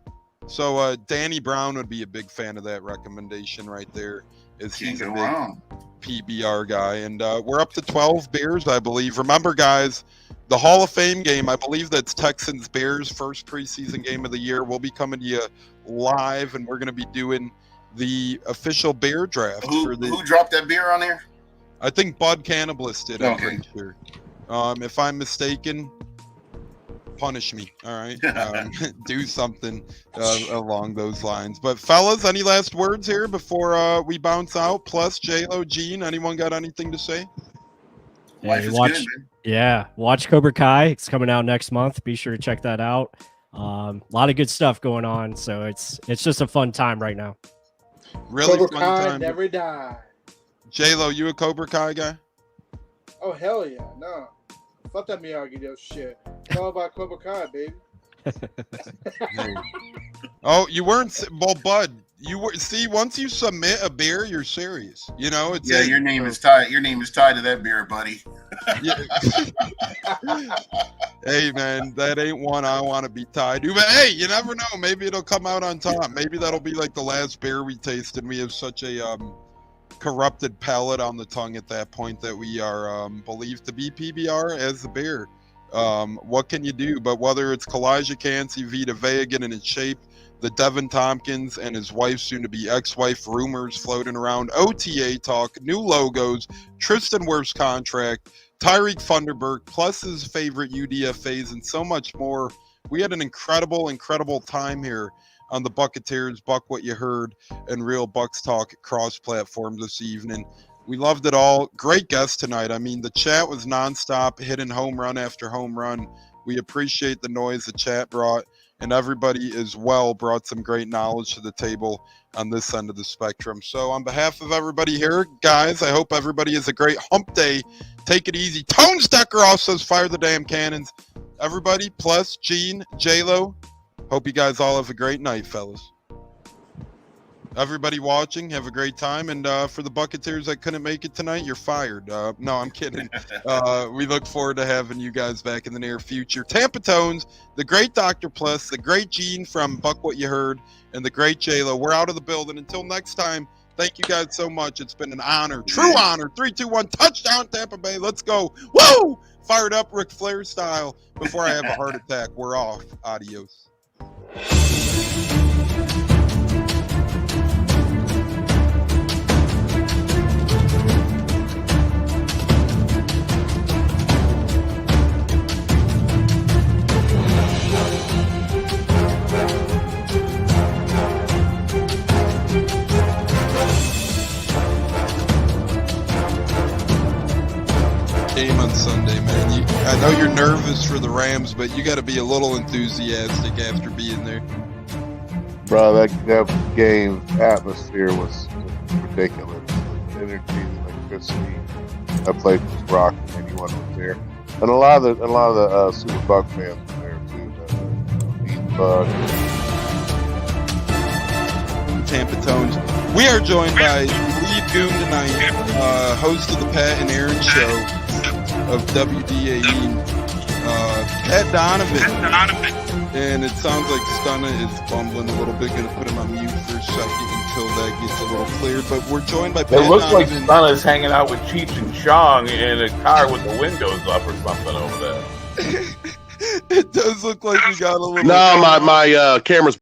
So Danny Brown would be a big fan of that recommendation right there, as he's a big PBR guy. And we're up to 12 beers, I believe. Remember, guys, the Hall of Fame game, I believe that's Texans Bears first preseason game of the year. We'll be coming to you live, and we're going to be doing the official beer draft. Who dropped that beer on there? I think Bud Cannibalist did. I'm pretty sure. If I'm mistaken, punish me. All right, do something along those lines. But fellas, any last words here before we bounce out? Plus, J-Lo, Gene, anyone got anything to say? Hey, watch Cobra Kai. It's coming out next month. Be sure to check that out. A lot of good stuff going on. So it's just a fun time right now. Really Cobra fun Kai time. never die. J-Lo, you a Cobra Kai guy? Oh hell yeah, no. Fuck that Miyagi-Do shit. It's all about Cobra Kai, baby. Oh, you weren't. Well, Bud, you were. See, once you submit a beer, you're serious. It's your name is tied. Your name is tied to that beer, buddy. Yeah. Hey man, that ain't one I want to be tied to. But hey, you never know. Maybe it'll come out on top. Maybe that'll be like the last beer we taste, and we have such a corrupted palate on the tongue at that point that we are believed to be PBR as the beer. What can you do? But whether it's Kalijah Cansey, Vita Vea getting in shape, the Devin Tompkins and his wife, soon to be ex-wife, rumors floating around, OTA talk, new logos, Tristan Wirf's contract, Tyreek Funderburk, plus his favorite UDFAs, and so much more. We had an incredible time here on the Buccateers, Buck What You Heard, and Real Bucs Talk cross-platform this evening. We loved it all. Great guest tonight. I mean, the chat was nonstop, hitting home run after home run. We appreciate the noise the chat brought, and everybody as well brought some great knowledge to the table on this end of the spectrum. So on behalf of everybody here, guys, I hope everybody has a great hump day. Take it easy. Tone Stecker also says fire the damn cannons. Everybody, plus Gene, J-Lo, hope you guys all have a great night, fellas. Everybody watching, have a great time. And for the Buccateers that couldn't make it tonight, you're fired. No, I'm kidding. We look forward to having you guys back in the near future. Tampa Tones, the great Dr. Plus, the great Gene from Buck What You Heard, and the great J-Lo. We're out of the building. Until next time, thank you guys so much. It's been an honor. True honor. 3, 2, 1, touchdown, Tampa Bay. Let's go. Woo! Fired up Ric Flair style before I have a heart attack. We're off. Adios. Game on Sunday, man. I know you're nervous for the Rams, but you got to be a little enthusiastic after being there. Bro, that game atmosphere was ridiculous. The energy, the electricity. That place was rocking. Anyone was there, and a lot of the Super Buck fans were there too. Tampa Tones. We are joined by Lead Goon tonight, host of the Pat and Aaron Show of WDAE, Pat Donovan. And it sounds like Stunna is bumbling a little bit. Going to put him on mute for a second until that gets a little cleared. But we're joined by Pat It looks like Donovan. Stunna's hanging out with Cheech and Chong in a car with the windows up or something over there. It does look like we got a little. No, my camera's